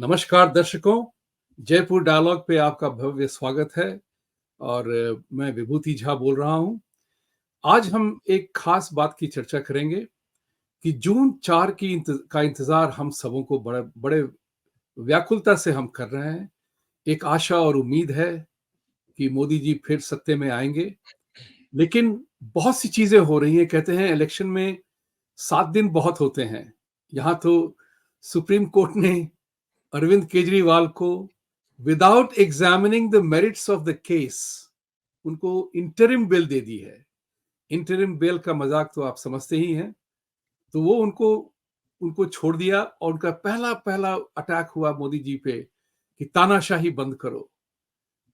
नमस्कार दर्शकों, जयपुर डायलॉग पे आपका भव्य स्वागत है और मैं विभूति झा बोल रहा हूँ। आज हम एक खास बात की चर्चा करेंगे कि जून 4 का इंतज़ार हम सबों को बड़े बड़े व्याकुलता से हम कर रहे हैं। एक आशा और उम्मीद है कि मोदी जी फिर सत्ते में आएँगे, लेकिन बहुत सी चीज़ें हो रही हैं। कहते हैं इलेक्शन में 7 दिन बहुत होते हैं। यहाँ तो सुप्रीम कोर्ट ने अरविंद केजरीवाल को without examining the merits of the case उनको इंटरिम बेल दे दी है। इंटरिम बेल का मजाक तो आप समझते ही हैं। तो वो उनको उनको छोड़ दिया और उनका पहला पहला अटैक हुआ मोदी जी पे कि तानाशाही बंद करो।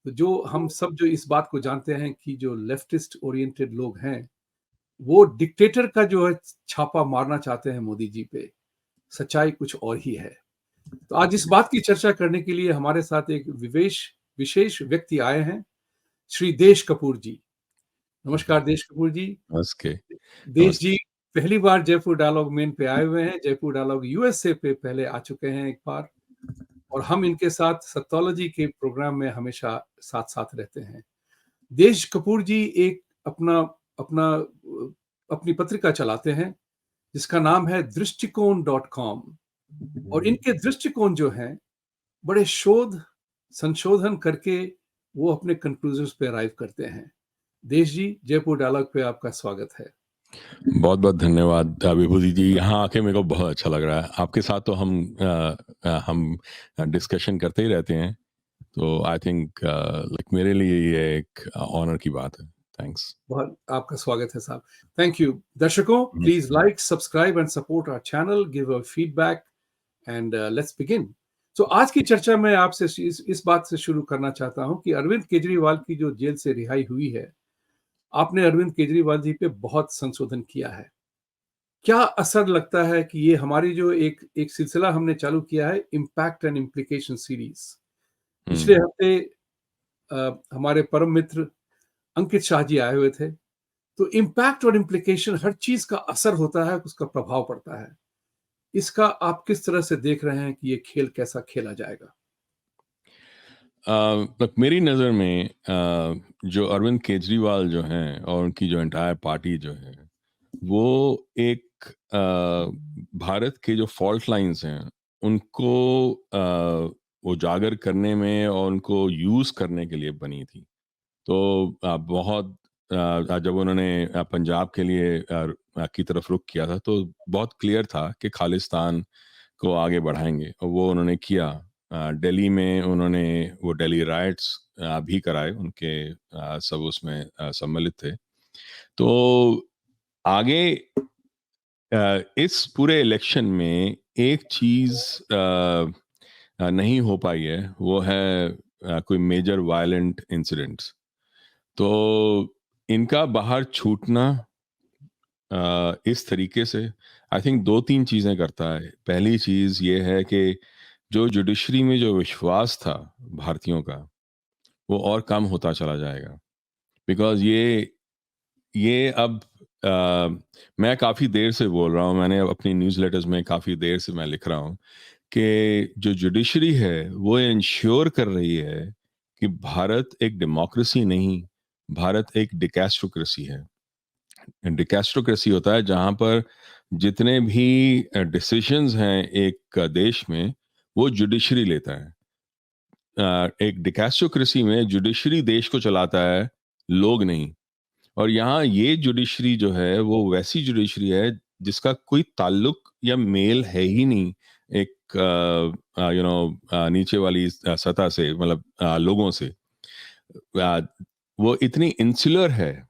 तो जो हम सब जो इस बात को जानते हैं कि जो लेफ्टिस्ट ओरिएंटेड लोग हैं, वो डिक्टेटर का जो है छापा मारना चाहते हैं मोदी जी पे। सच्चाई कुछ और ही है। तो आज इस बात की चर्चा करने के लिए हमारे साथ एक विशेष व्यक्ति आए हैं, श्री देश कपूर जी। नमस्कार देश कपूर जी। नमस्ते। देश नमस्ते। जी पहली बार जयपुर डायलॉग मेन पे आए हुए हैं। जयपुर डायलॉग यूएसए पे पहले आ चुके हैं एक बार और हम इनके साथ सत्तोलॉजी के प्रोग्राम में हमेशा साथ-साथ रहते हैं। देश कपूर जी एक अपना अपना अपनी पत्रिका चलाते हैं, जिसका नाम है दृष्टिकोण.com और इनके दृष्टिकोण जो हैं बड़े संशोधन करके वो अपने कंक्लूजन्स पे अराइव करते हैं। देश जी, जयपुर डायलॉग पे आपका स्वागत है। बहुत-बहुत धन्यवाद विभूति जी। यहाँ आके मेरे को बहुत अच्छा लग रहा है। आपके साथ तो हम डिस्कशन करते ही रहते हैं। तो आई थिंक लाइक मेरे लिए ये एक ऑनर की बात है। थैंक्स। बहुत आपका स्वागत है साहब। Thank you. दर्शकों, please like, subscribe and support our channel, give a feedback and let's begin. तो आज की चर्चा में आपसे इस बात से शुरू करना चाहता हूं कि अरविंद केजरीवाल की जो जेल से रिहाई हुई है, आपने अरविंद केजरीवाल जी पे बहुत संशोधन किया है। क्या असर लगता है कि ये हमारी जो एक एक सिलसिला हमने चालू किया है, इम्पैक्ट एंड इम्प्लीकेशन सीरीज। पिछले हफ्ते हमारे परम मित्र अंकित शाह जी आए हुए थे। तो इम्पैक्ट और इम्प्लीकेशन, हर चीज का असर होता है, उसका प्रभाव पड़ता है। इसका आप किस तरह से देख रहे हैं कि ये खेल कैसा खेला जाएगा? मेरी नज़र में जो अरविंद केजरीवाल जो हैं और उनकी जो एंटायर पार्टी जो है, वो एक भारत के जो फॉल्ट लाइन्स हैं, उनको उजागर करने में और उनको यूज़ करने के लिए बनी थी। तो जब उन्होंने पंजाब के लिए की तरफ रुख किया था, तो बहुत क्लियर था कि खालिस्तान को आगे बढ़ाएँगे और वो उन्होंने किया। दिल्ली में उन्होंने वो दिल्ली राइट्स भी कराए, उनके सब उसमें सम्मिलित थे। तो आगे इस पूरे इलेक्शन में एक चीज़ नहीं हो पाई है, वो है कोई मेजर वायलेंट इंसिडेंट्स। तो इनका बाहर छूटना इस तरीके से आई थिंक 2-3 चीज़ें करता है। पहली चीज़ ये है कि जो जुडिशरी में जो विश्वास था भारतीयों का, वो और कम होता चला जाएगा। बिकॉज़ ये अब मैं काफ़ी देर से बोल रहा हूँ, मैंने अपनी न्यूज़लेटर्स में काफ़ी देर से मैं लिख रहा हूँ कि जो जुडिशरी है, वो इंश्योर कर रही है कि भारत एक डेमोक्रेसी नहीं, भारत एक डिकैस्ट्रोक्रेसी है। डिकैस्ट्रोक्रेसी होता है जहाँ पर जितने भी डिसीजंस हैं एक देश में, वो जुडिशरी लेता है। एक डिकैस्ट्रोक्रेसी में जुडिशरी देश को चलाता है, लोग नहीं। और यहाँ ये जुडिशरी जो है, वो वैसी जुडिशरी है जिसका कोई ताल्लुक या मेल है ही नहीं एक नीचे वाली सतह से, मतलब लोगों से। वो इतनी इंसुलर है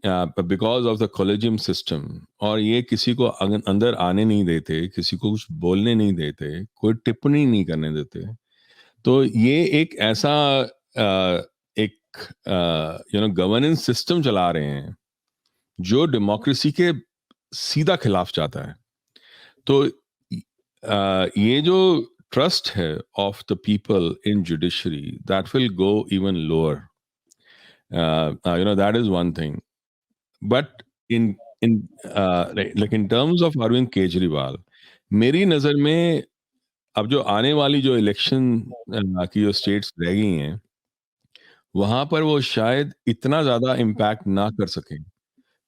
because of the collegium system, और ये किसी को अंदर आने नहीं देते, किसी को कुछ बोलने नहीं देते, कोई टिप्पणी नहीं करने देते। तो ये एक ऐसा एक गवर्नेंस सिस्टम चला रहे हैं जो डेमोक्रेसी के सीधा खिलाफ जाता है। तो ये जो ट्रस्ट है of the people in judiciary, that will go even lower. That is one thing. But in like in terms of Arvind Kejriwal, मेरी नजर में अब जो आने वाली जो इलेक्शन की जो स्टेट्स रह गई हैं, वहां पर वो शायद इतना ज्यादा इम्पैक्ट ना कर सकें,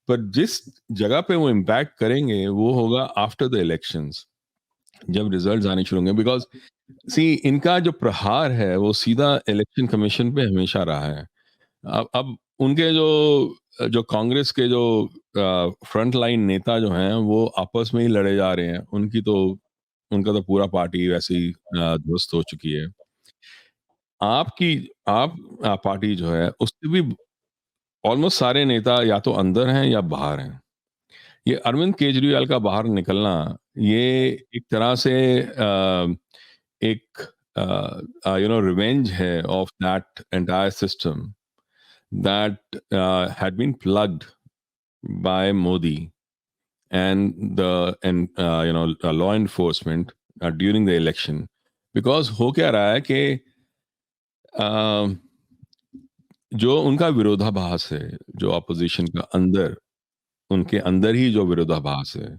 पर जिस जगह पे वो इम्पैक्ट करेंगे वो होगा आफ्टर द इलेक्शंस, जब रिजल्ट्स आने शुरू होंगे। बिकॉज सी, इनका जो प्रहार है वो सीधा इलेक्शन कमीशन पे हमेशा रहा है। अब उनके जो जो कांग्रेस के जो फ्रंट लाइन नेता जो हैं वो आपस में ही लड़े जा रहे हैं। उनका तो पूरा पार्टी वैसे ही ध्वस्त हो चुकी है। आपकी आप पार्टी जो है उससे भी ऑलमोस्ट सारे नेता या तो अंदर हैं या बाहर हैं। ये अरविंद केजरीवाल का बाहर निकलना, ये एक तरह से एक रिवेंज है of that entire system that had been plugged by Modi and the law enforcement during the election. Because हो क्या रहा है कि uh, जो उनका विरोधाभास है, जो ऑपोजिशन का अंदर, उनके अंदर ही जो विरोधाभास है,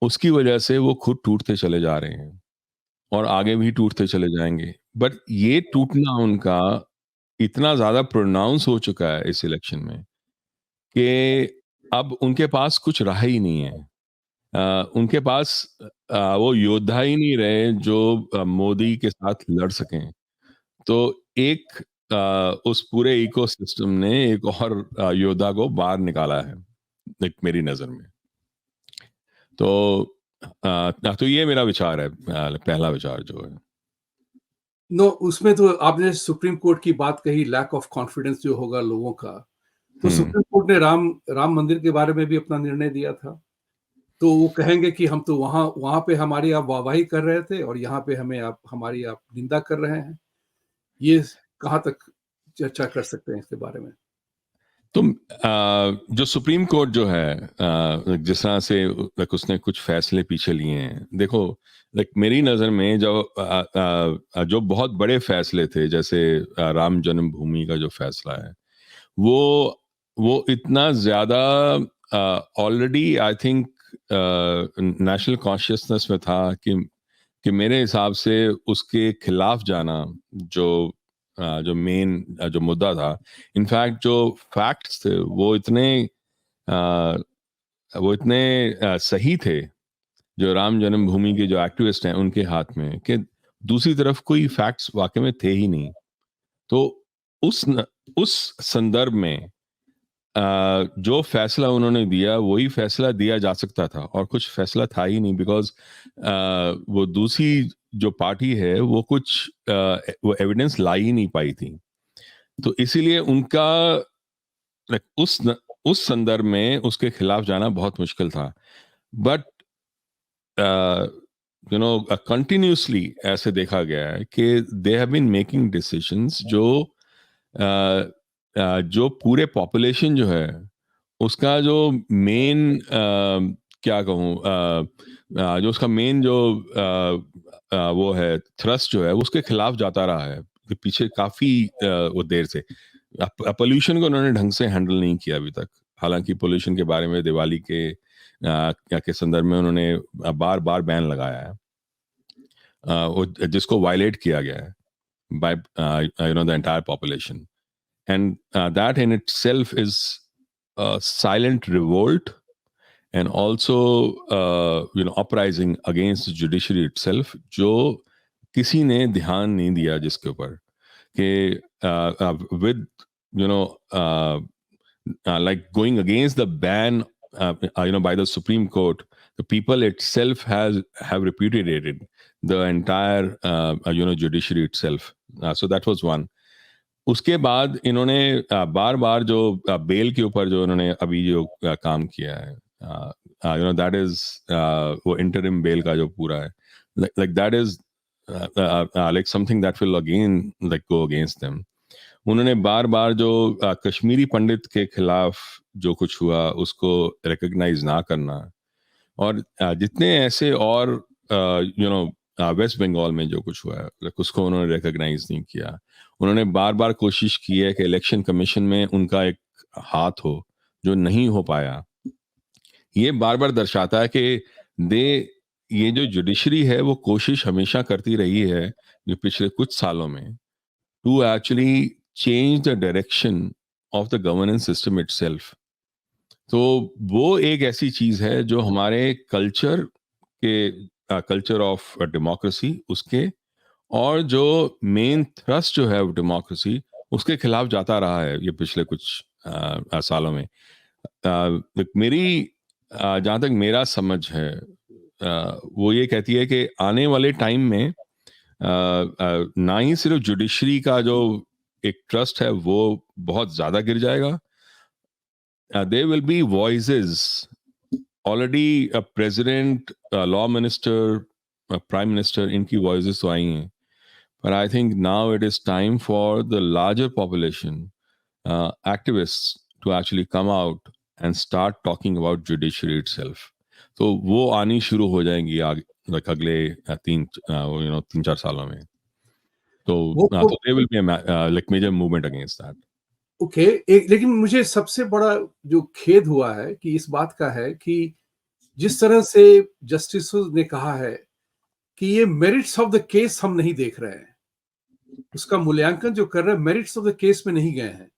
उसकी वजह से वो खुद टूटते चले जा रहे हैं और आगे भी टूटते चले जाएंगे। बट ये टूटना उनका इतना ज्यादा प्रोनाउंस हो चुका है इस इलेक्शन में कि अब उनके पास कुछ रहा ही नहीं है। उनके पास वो योद्धा ही नहीं रहे जो मोदी के साथ लड़ सकें। तो एक उस पूरे इकोसिस्टम ने एक और योद्धा को बाहर निकाला है, एक मेरी नजर में। तो तो ये मेरा विचार है, पहला विचार जो है। नो, उसमें तो आपने सुप्रीम कोर्ट की बात कही, लैक ऑफ कॉन्फिडेंस जो होगा लोगों का। तो सुप्रीम कोर्ट ने राम मंदिर के बारे में भी अपना निर्णय दिया था। तो वो कहेंगे कि हम तो वहां पे हमारी आप वाहवाही कर रहे थे और यहाँ पे हमारी आप निंदा कर रहे हैं। ये कहाँ तक चर्चा कर सकते हैं इसके बारे में? तो जो सुप्रीम कोर्ट जो है, जिस तरह से उसने कुछ फैसले पीछे लिए हैं, देखो, मेरी नज़र में जो बहुत बड़े फैसले थे, जैसे राम जन्मभूमि का जो फैसला है, वो इतना ज़्यादा already I think national consciousness में था कि मेरे हिसाब से उसके खिलाफ जाना, जो जो मेन जो मुद्दा था, इनफैक्ट जो फैक्ट्स थे अ, वो इतने सही थे, जो राम जन्मभूमि के जो एक्टिविस्ट हैं उनके हाथ में, कि दूसरी तरफ कोई फैक्ट्स वाकई में थे ही नहीं। तो उस संदर्भ में जो फैसला उन्होंने दिया वही फैसला दिया जा सकता था, और कुछ फैसला था ही नहीं। बिकॉज वो दूसरी जो पार्टी है वो वो एविडेंस ला ही नहीं पाई थी। तो इसीलिए उनका उस संदर्भ में उसके खिलाफ जाना बहुत मुश्किल था। बट कंटिन्यूसली ऐसे देखा गया है कि they have been making decisions जो पूरे पॉपुलेशन जो है उसका जो मेन क्या कहूँ, जो उसका मेन जो वो है थ्रस्ट जो है उसके खिलाफ जाता रहा है कि पीछे काफी वो देर से। पोल्यूशन को उन्होंने ढंग से हैंडल नहीं किया अभी तक। हालांकि पोल्यूशन के बारे में दिवाली के संदर्भ में उन्होंने बार बार बैन लगाया है, जिसको वायलेट किया गया है by the entire population. And that in itself is a silent revolt, and also uprising against the judiciary itself, जो किसी ने ध्यान नहीं दिया जिसके ऊपर कि with you know like going against the ban by the Supreme Court, the people itself have repudiated the entire judiciary itself. So that was one. उसके बाद इन्होंने बार बार जो बेल के ऊपर जो इन्होंने अभी जो काम किया है, दैट इज वो इंटरिम बेल का जो पूरा है, like that is like something that will again like go against them. उन्होंने बार बार जो कश्मीरी पंडित के खिलाफ जो कुछ हुआ उसको रिकग्नाइज ना करना, और जितने ऐसे और वेस्ट बंगाल में जो कुछ हुआ है उसको उन्होंने रिकग्नाइज नहीं किया। उन्होंने बार बार कोशिश की है कि इलेक्शन कमीशन में उनका एक हाथ हो, जो नहीं हो पाया। ये बार बार दर्शाता है कि दे ये जो जुडिशरी है वो कोशिश हमेशा करती रही है जो पिछले कुछ सालों में to actually change the direction of the governance system itself. तो वो एक ऐसी चीज है जो हमारे कल्चर ऑफ डेमोक्रेसी उसके और जो मेन थ्रस्ट जो है डेमोक्रेसी उसके खिलाफ जाता रहा है ये पिछले कुछ सालों में। मेरी जहाँ तक मेरा समझ है वो ये कहती है कि आने वाले टाइम में ना ही सिर्फ जुडिशरी का जो एक ट्रस्ट है वो बहुत ज्यादा गिर जाएगा। There will be voices already, president, law minister, prime minister, इनकी वॉइसेस तो आई हैं, but I think now it is time for the larger population, activists, to actually come out and start talking about judiciary itself. तो वो आनी शुरू हो जाएंगी आगे, like अगले 3-4 सालों में। तो वो तो there will be a like major movement against that. Okay, एक लेकिन मुझे सबसे बड़ा जो खेद हुआ है कि इस बात का है कि जिस तरह से जस्टिस ने कहा है कि ये मेरिट्स ऑफ द केस हम नहीं देख रहे हैं, उसका मूल्यांकन जो कर रहे हैं मेरिट्स ऑफ द केस में नहीं गए हैं।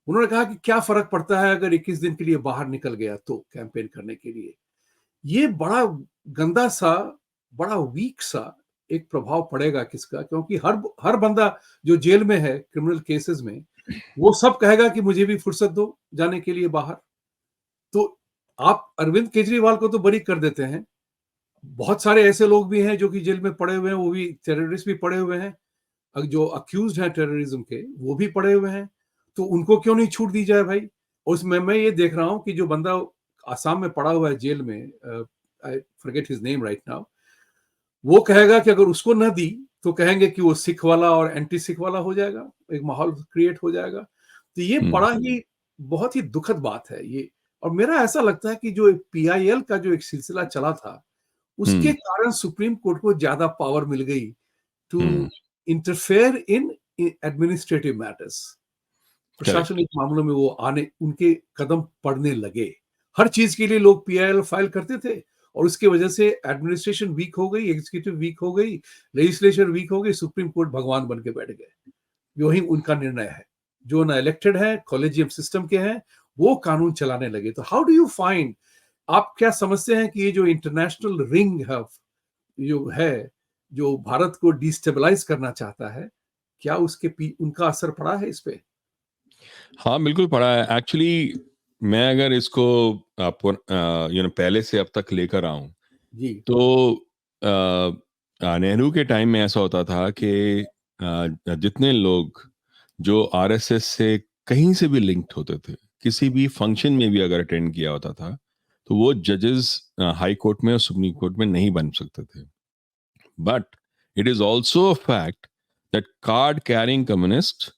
उन्होंने कहा कि क्या फर्क पड़ता है अगर 21 दिन के लिए बाहर निकल गया तो कैंपेन करने के लिए। ये बड़ा गंदा सा, बड़ा वीक सा एक प्रभाव पड़ेगा किसका, क्योंकि हर बंदा जो जेल में है क्रिमिनल केसेस में, वो सब कहेगा कि मुझे भी फुर्सत दो जाने के लिए बाहर। तो आप अरविंद केजरीवाल को तो बरी कर देते हैं, बहुत सारे ऐसे लोग भी हैं जो कि जेल में पड़े हुए हैं, वो भी टेररिस्ट भी पड़े हुए हैं, जो अक्यूज्ड हैं टेररिज्म के वो भी पड़े हुए हैं, तो उनको क्यों नहीं छूट दी जाए भाई। और उसमें मैं ये देख रहा हूँ कि जो बंदा आसाम में पड़ा हुआ है जेल में, I forget his name right now, वो कहेगा कि अगर उसको न दी तो कहेंगे कि वो सिख वाला और एंटी सिख वाला हो जाएगा, एक माहौल क्रिएट हो जाएगा। तो ये बड़ा ही बहुत ही दुखद बात है ये। और मेरा ऐसा लगता है कि जो पीआईएल का जो एक सिलसिला चला था उसके कारण सुप्रीम कोर्ट को ज्यादा पावर मिल गई to interfere in administrative matters. प्रशासनिक मामलों में वो आने, उनके कदम पड़ने लगे। हर चीज के लिए लोग पीआईएल फाइल करते थे और उसकी वजह से एडमिनिस्ट्रेशन वीक हो गई, एग्जीक्यूटिव वीक हो गई, लेजिस्लेचर वीक हो गई, सुप्रीम कोर्ट भगवान बन के बैठ गए। वही उनका निर्णय है, जो ना इलेक्टेड है, कॉलेजियम सिस्टम के हैं, वो कानून चलाने लगे। तो हाउ डू यू फाइंड, आप क्या समझते हैं कि ये जो इंटरनेशनल रिंग है जो भारत को डिस्टेबलाइज करना चाहता है, क्या उनका असर पड़ा है इस पे? हाँ बिल्कुल पड़ा है एक्चुअली। मैं अगर इसको पहले से अब तक लेकर आऊं जी। तो नेहरू के टाइम में ऐसा होता था कि जितने लोग जो आरएसएस से कहीं से भी लिंक्ड होते थे, किसी भी फंक्शन में भी अगर अटेंड किया होता था, तो वो जजेस हाई कोर्ट में और सुप्रीम कोर्ट में नहीं बन सकते थे। But it is also a fact that card carrying communist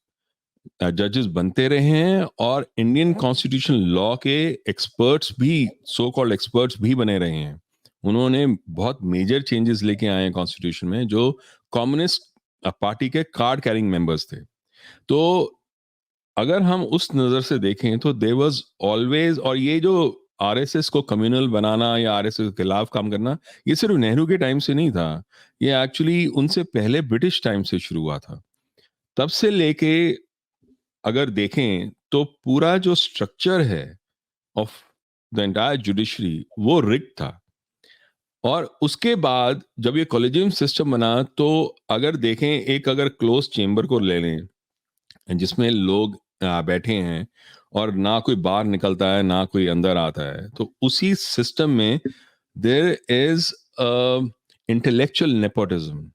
जजेस बनते रहे हैं और इंडियन कॉन्स्टिट्यूशन लॉ के एक्सपर्ट्स भी, सो कॉल्ड एक्सपर्ट्स भी बने रहे हैं। उन्होंने बहुत मेजर चेंजेस लेके आए हैं कॉन्स्टिट्यूशन में, जो कम्युनिस्ट पार्टी के कार्ड कैरिंग मेंबर्स थे। तो अगर हम उस नजर से देखें तो देयर वाज ऑलवेज, और ये जो आरएसएस को कम्युनल बनाना या आरएसएस के खिलाफ काम करना, ये सिर्फ नेहरू के टाइम से नहीं था, ये एक्चुअली उनसे पहले ब्रिटिश टाइम से शुरू हुआ था। तब से लेके अगर देखें तो पूरा जो स्ट्रक्चर है ऑफ द एंटायर जुडिशरी वो रिग था। और उसके बाद जब ये कॉलेजियम सिस्टम बना तो अगर देखें, एक अगर क्लोज चेंबर को ले लें जिसमें लोग बैठे हैं और ना कोई बाहर निकलता है ना कोई अंदर आता है, तो उसी सिस्टम में देयर इज इंटेलेक्चुअल नेपोटिज्म।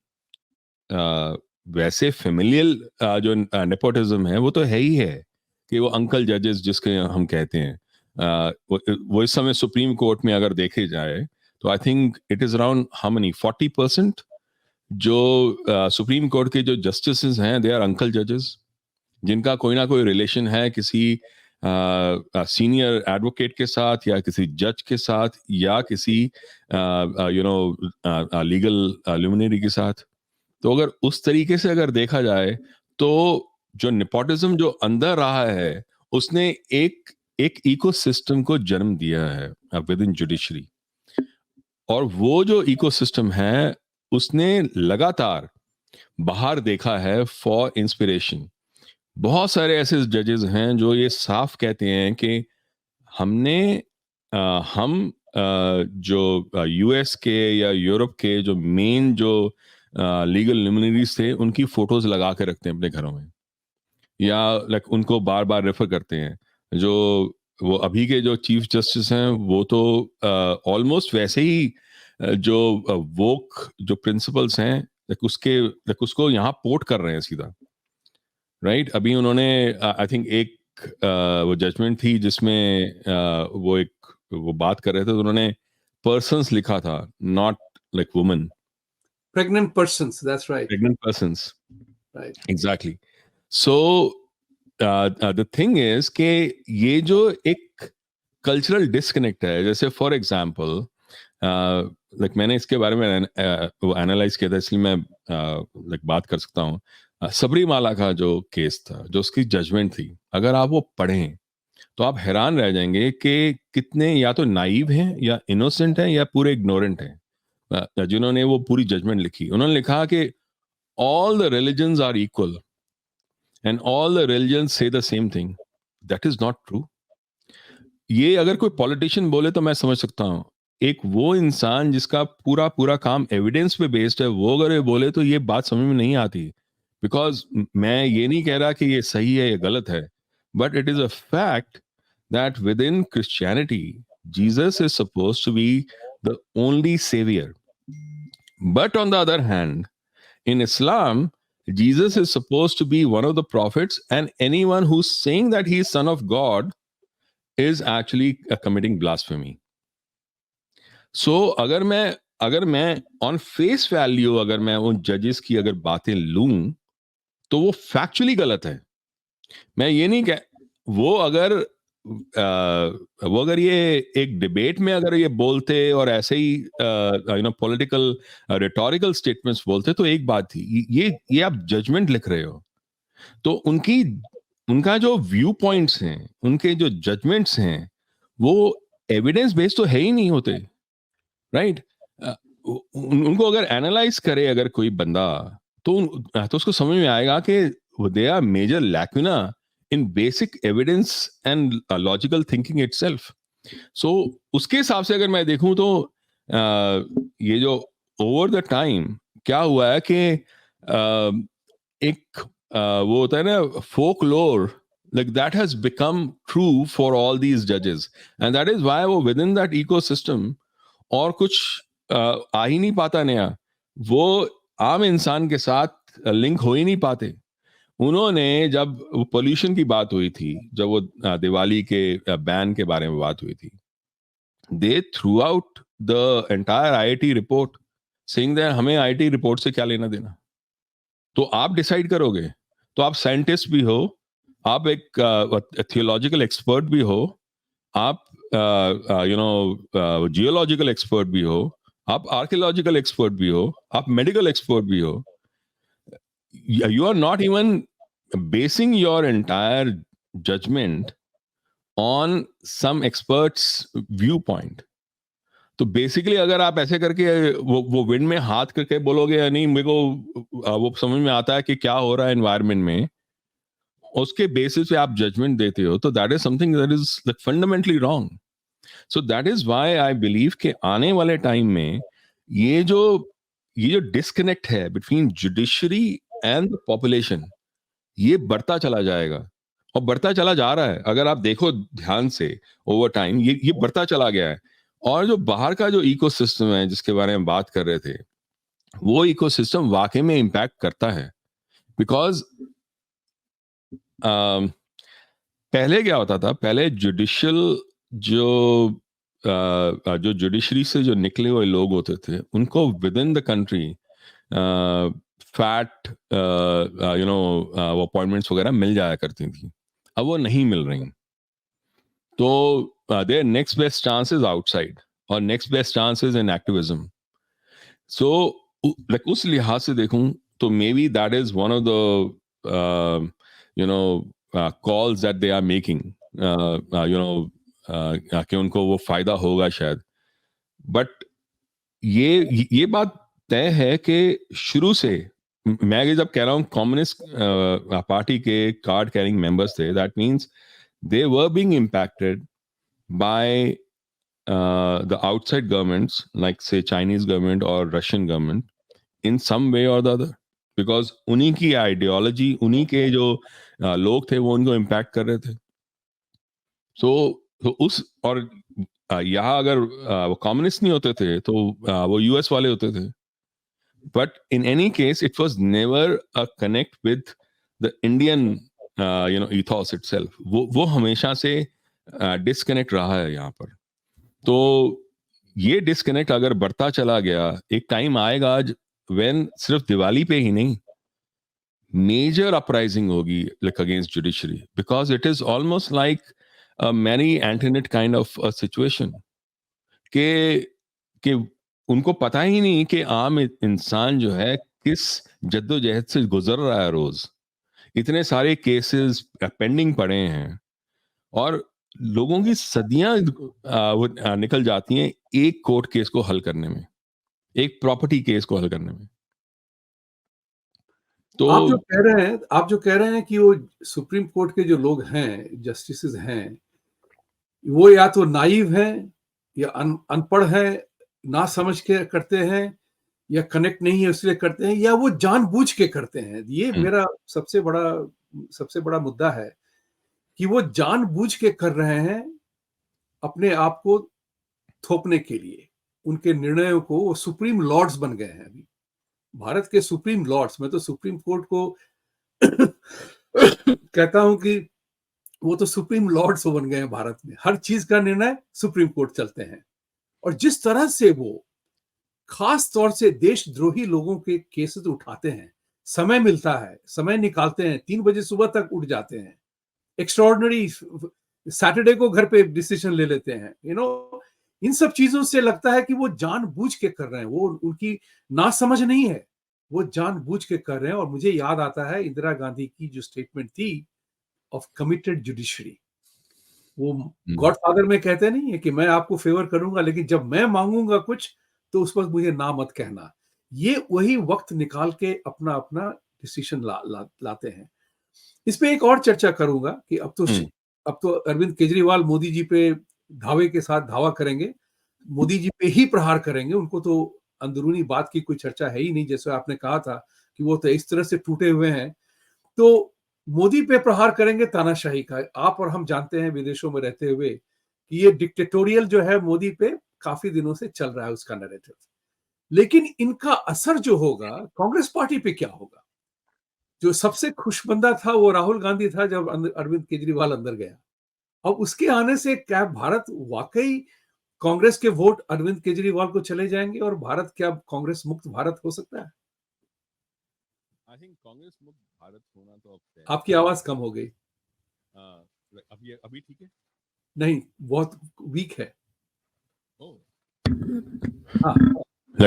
वैसे फेमिलियल जो नेपोटिज्म है वो तो है ही है कि वो अंकल जजेस जिसके हम कहते हैं, वो इस समय सुप्रीम कोर्ट में अगर देखे जाए तो I think it is around how many 40% जो सुप्रीम कोर्ट के जो जस्टिस हैं दे आर अंकल जजेस, जिनका कोई ना कोई रिलेशन है किसी सीनियर एडवोकेट के साथ या किसी जज के साथ या किसी लीगल लुमिनरी के साथ। तो अगर उस तरीके से अगर देखा जाए तो जो नेपोटिज्म जो अंदर रहा है उसने एक एक इकोसिस्टम को जन्म दिया है विद इन जुडिशरी। और वो जो इकोसिस्टम है उसने लगातार बाहर देखा है फॉर इंस्पिरेशन। बहुत सारे ऐसे जजेस हैं जो ये साफ कहते हैं कि हमने हम जो यूएस के या यूरोप के जो मेन जो लीगल लुमिनरीज थे उनकी फोटोज लगा के रखते हैं अपने घरों में, या लाइक उनको बार बार रेफर करते हैं। जो वो अभी के जो चीफ जस्टिस हैं वो तो ऑलमोस्ट वैसे ही जो वोक जो प्रिंसिपल्स हैं उसको यहाँ पोर्ट कर रहे हैं सीधा, राइट। अभी उन्होंने आई थिंक एक वो जजमेंट थी जिसमें वो बात कर रहे थे, तो उन्होंने पर्सन्स लिखा था, not like woman, Pregnant persons, that's right. Pregnant persons, Right. Exactly. So the thing is कि ये जो एक कल्चरल डिस्कनेक्ट है, जैसे फॉर एग्जांपल लाइक मैंने इसके बारे में वो एनालाइज किया था, इसलिए मैं लाइक बात कर सकता हूँ। सबरीमाला का जो केस था, जो उसकी जजमेंट थी, अगर आप वो पढ़ें तो आप हैरान रह जाएंगे कि कितने या तो नाइव हैं या इनोसेंट हैं या पूरे इग्नोरेंट हैं जिन्होंने वो पूरी जजमेंट लिखी। उन्होंने लिखा कि all the religions are equal and all the religions say the same thing. That is not true. ये अगर कोई पॉलिटिशियन बोले तो मैं समझ सकता हूँ। एक वो इंसान जिसका पूरा पूरा काम एविडेंस पे बेस्ड है, वो अगर ये बोले तो ये बात समझ में नहीं आती। बिकॉज मैं ये नहीं कह रहा कि ये सही है या गलत है, but it is a fact that within Christianity Jesus is suppose to be the only saviour, but on the other hand in Islam, Jesus is supposed to be one of the prophets, and anyone who's saying that he is son of God is actually committing blasphemy. So अगर मैं on face value अगर मैं उन जजेस की अगर बातें लूं तो वो फैक्चुअली गलत है। मैं ये नहीं कह वो अगर वो अगर ये एक डिबेट में अगर ये बोलते और ऐसे ही पॉलिटिकल रिटोरिकल स्टेटमेंट्स बोलते तो एक बात थी। ये आप जजमेंट लिख रहे हो, तो उनका जो व्यू पॉइंट्स हैं, उनके जो जजमेंट्स हैं, वो एविडेंस बेस्ड तो है ही नहीं होते, राइट। उनको अगर एनालाइज करे अगर कोई बंदा, तो उसको समझ में आएगा कि they are major lacuna in basic evidence and logical thinking itself. So उसके हिसाब से अगर मैं देखूं तो ये जो ओवर द टाइम क्या हुआ है कि एक वो होता है ना folklore, like that has become true for all these judges, and that is why वो within that ecosystem और कुछ आ ही नहीं पाता नया, वो आम इंसान के साथ लिंक हो ही नहीं पाते। उन्होंने जब पोल्यूशन की बात हुई थी, जब वो दिवाली के बैन के बारे में बात हुई थी, they throughout the entire IIT report saying that हमें आईआईटी रिपोर्ट से क्या लेना देना। तो आप डिसाइड करोगे, तो आप साइंटिस्ट भी हो, आप एक थियोलॉजिकल एक्सपर्ट भी हो, आप जियोलॉजिकल एक्सपर्ट भी हो, आप आर्कियोलॉजिकल एक्सपर्ट भी हो, आप मेडिकल एक्सपर्ट भी हो। You are not even basing your entire judgement on some experts view point. तो बेसिकली अगर आप ऐसे करके वो विंड में हाथ करके बोलोगे या नहीं मेरे को वो समझ में आता है कि क्या हो रहा है एनवायरनमेंट में, उसके बेसिस पे आप जजमेंट देते हो, तो that is something that is fundamentally wrong. So that is why I believe कि आने वाले टाइम में ये जो डिस्कनेक्ट है between judiciary and the population, ये बढ़ता चला जाएगा और बढ़ता चला जा रहा है। अगर आप देखो ध्यान से ओवर टाइम ये बढ़ता चला गया है। और जो बाहर का जो इकोसिस्टम है जिसके बारे में बात कर रहे थे, वो इकोसिस्टम वाकई में इम्पैक्ट करता है। बिकॉज पहले क्या होता था, पहले जुडिशियल जो जुडिशरी से जो निकले हुए लोग होते थे उनको with in the country fat वो अपॉइंटमेंट्स वगैरह मिल जाया करती थी। अब वो नहीं मिल रही, तो their next best chances outside और next best chances in activism. So like उस लिहाज से देखूं तो maybe that is one of the calls that they are making, कि उनको वो फायदा होगा शायद। बट ये बात तय है कि शुरू से, मैं ये जब कह रहा हूँ कम्युनिस्ट पार्टी के कार्ड कैरिंग मेंबर्स थे, that means they were being impacted by the outside governments like say Chinese government or Russian government in some way or the other, because उन्हीं की आइडियोलॉजी, उन्हीं के जो लोग थे वो उनको इम्पैक्ट कर रहे थे. तो उस और यहाँ अगर वो कम्युनिस्ट नहीं होते थे तो वो यूएस वाले होते थे. But in any case it was never a connect with the Indian ethos itself. वो हमेशा से डिस्कनेक्ट रहा है यहाँ पर. तो ये डिस्कनेक्ट अगर बढ़ता चला गया, एक टाइम आएगा आज व्हेन सिर्फ दिवाली पे ही नहीं, मेजर अपराइजिंग होगी like against judiciary, because it is almost like a Mary Antoinette kind of a situation कि उनको पता ही नहीं कि आम इंसान जो है किस जद्दोजहद से गुजर रहा है रोज. इतने सारे केसेस पेंडिंग पड़े हैं और लोगों की सदियां निकल जाती हैं एक कोर्ट केस को हल करने में, एक प्रॉपर्टी केस को हल करने में. तो आप जो कह रहे हैं कि वो सुप्रीम कोर्ट के जो लोग हैं, जस्टिसेस हैं, वो या तो नाइव हैं या अनपढ़ हैं, ना समझ के करते हैं, या कनेक्ट नहीं है इसलिए करते हैं, या वो जानबूझ के करते हैं. ये मेरा सबसे बड़ा मुद्दा है कि वो जानबूझ के कर रहे हैं अपने आप को थोपने के लिए. उनके निर्णयों को वो सुप्रीम लॉर्ड्स बन गए हैं अभी, भारत के सुप्रीम लॉर्ड्स. मैं तो सुप्रीम कोर्ट को कहता हूं कि वो तो सुप्रीम लॉर्ड्स बन गए हैं भारत में. हर चीज का निर्णय सुप्रीम कोर्ट चलते हैं. और जिस तरह से वो खास तौर से देशद्रोही लोगों के केसेस उठाते हैं, समय मिलता है, समय निकालते हैं, 3 बजे सुबह तक उठ जाते हैं, एक्स्ट्राऑर्डिनरी सैटरडे को घर पे डिसीजन ले लेते हैं, इन सब चीजों से लगता है कि वो जानबूझ के कर रहे हैं. वो उनकी नासमझ नहीं है, वो जानबूझ के कर रहे हैं. और मुझे याद आता है इंदिरा गांधी की जो स्टेटमेंट थी ऑफ कमिटेड जुडिशरी. वो गॉडफादर में कहते नहीं है कि मैं आपको फेवर करूंगा, लेकिन जब मैं मांगूंगा कुछ तो उस वक्त मुझे ना मत कहना. ये वही वक्त निकाल के अपना अपना डिसीजन लाते हैं. इस पे एक और चर्चा करूंगा कि अब तो अरविंद केजरीवाल मोदी जी पे धावे के साथ धावा करेंगे, मोदी जी पे ही प्रहार करेंगे. उनको तो अंदरूनी बात की कोई चर्चा है ही नहीं. जैसे आपने कहा था कि वो तो इस तरह से टूटे हुए हैं, तो मोदी पे प्रहार करेंगे तानाशाही का. आप और हम जानते हैं विदेशों में रहते हुए कि ये डिक्टेटोरियल जो है मोदी पे काफी दिनों से चल रहा है, उसका नैरेटिव. लेकिन इनका असर जो होगा कांग्रेस पार्टी पे क्या होगा? जो सबसे खुशबंदा था वो राहुल गांधी था जब अरविंद केजरीवाल अंदर गया. अब उसके आने से क्या भारत वाकई कांग्रेस के वोट अरविंद केजरीवाल को चले जाएंगे और भारत क्या कांग्रेस मुक्त भारत हो सकता है? आई थिंक कांग्रेस मुक्त भारत होना तो अब तय आपकी आवाज कम हो गई. है. अभी ठीक है? नहीं, बहुत वीक है. ओह, हाँ,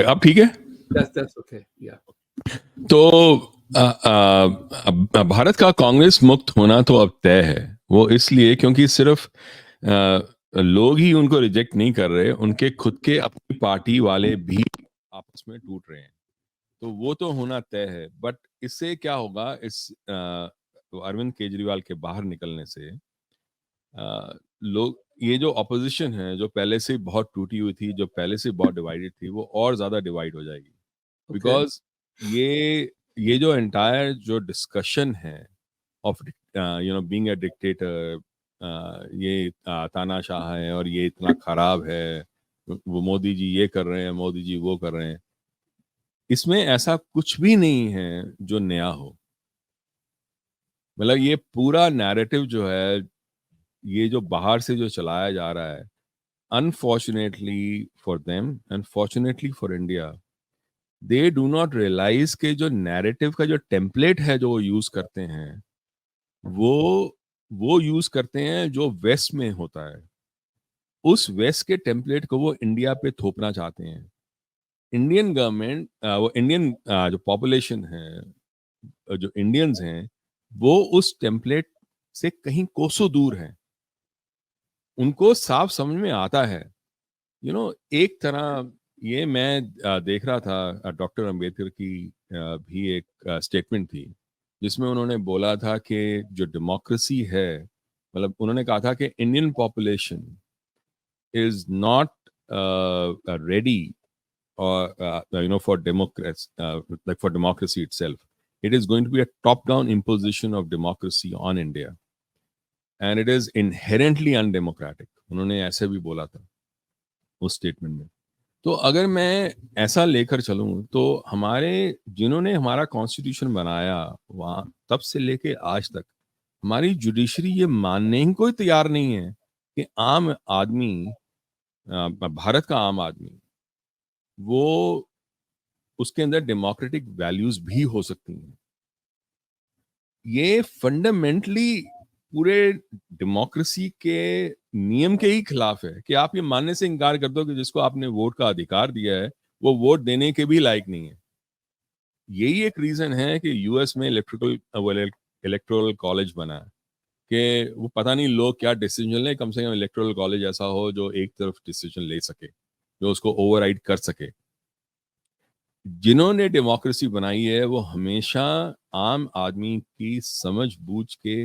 अब ठीक है. that's okay. Yeah. तो भारत का कांग्रेस मुक्त होना तो अब तय है. वो इसलिए क्योंकि सिर्फ लोग ही उनको रिजेक्ट नहीं कर रहे, उनके खुद के अपनी पार्टी वाले भी आपस में टूट रहे हैं. तो वो तो होना तय है. बट इससे क्या होगा, इस अरविंद केजरीवाल के बाहर निकलने से लोग, ये जो ऑपोजिशन है जो पहले से बहुत टूटी हुई थी, जो पहले से बहुत डिवाइडेड थी, वो और ज्यादा डिवाइड हो जाएगी. बिकॉज ये जो एंटायर जो डिस्कशन है ऑफ बीइंग अ डिक्टेटर, ये तानाशाह है और ये इतना खराब है, वो मोदी जी ये कर रहे हैं, मोदी जी वो कर रहे हैं, इसमें ऐसा कुछ भी नहीं है जो नया हो. मतलब ये पूरा नैरेटिव जो है, ये जो बाहर से जो चलाया जा रहा है, unfortunately for them and fortunately for India, they do not realise के जो नैरेटिव का जो टेम्पलेट है जो वो यूज करते हैं, वो यूज करते हैं जो वेस्ट में होता है. उस वेस्ट के टेम्पलेट को वो इंडिया पे थोपना चाहते हैं. इंडियन गवर्नमेंट, वो इंडियन जो पॉपुलेशन है, जो इंडियंस हैं, वो उस टेम्पलेट से कहीं कोसों दूर है. उनको साफ समझ में आता है. एक तरह ये मैं देख रहा था, डॉक्टर अंबेडकर की भी एक स्टेटमेंट थी जिसमें उन्होंने बोला था कि जो डेमोक्रेसी है, मतलब उन्होंने कहा था कि Indian population is not ready or for democracy, like for democracy itself. It is going to be a top-down imposition of democracy on India, and it is inherently undemocratic. उन्होंने ऐसे भी बोला था उस स्टेटमेंट में। तो अगर मैं ऐसा लेकर चलूं तो हमारे जिन्होंने हमारा कॉन्स्टिट्यूशन बनाया वहां तब से लेके आज तक हमारी जुडिशरी ये मानने ही कोई तैयार नहीं है कि आम आदमी, भारत का आम आदमी, वो उसके अंदर डेमोक्रेटिक वैल्यूज भी हो सकती हैं। ये फंडामेंटली पूरे डेमोक्रेसी के नियम के ही खिलाफ है कि आप ये मानने से इनकार कर दो कि जिसको आपने वोट का अधिकार दिया है वो वोट देने के भी लायक नहीं है। यही एक रीजन है कि यूएस में इलेक्टोरल कॉलेज बना है कि वो पता नहीं लोग क्या डिसीजन ले, कम से कम इलेक्टोरल कॉलेज ऐसा हो जो एक तरफ डिसीजन ले सके, जो उसको ओवरराइड कर सके। जिन्होंने डेमोक्रेसी बनाई है वो हमेशा आम आदमी की समझ बूझ के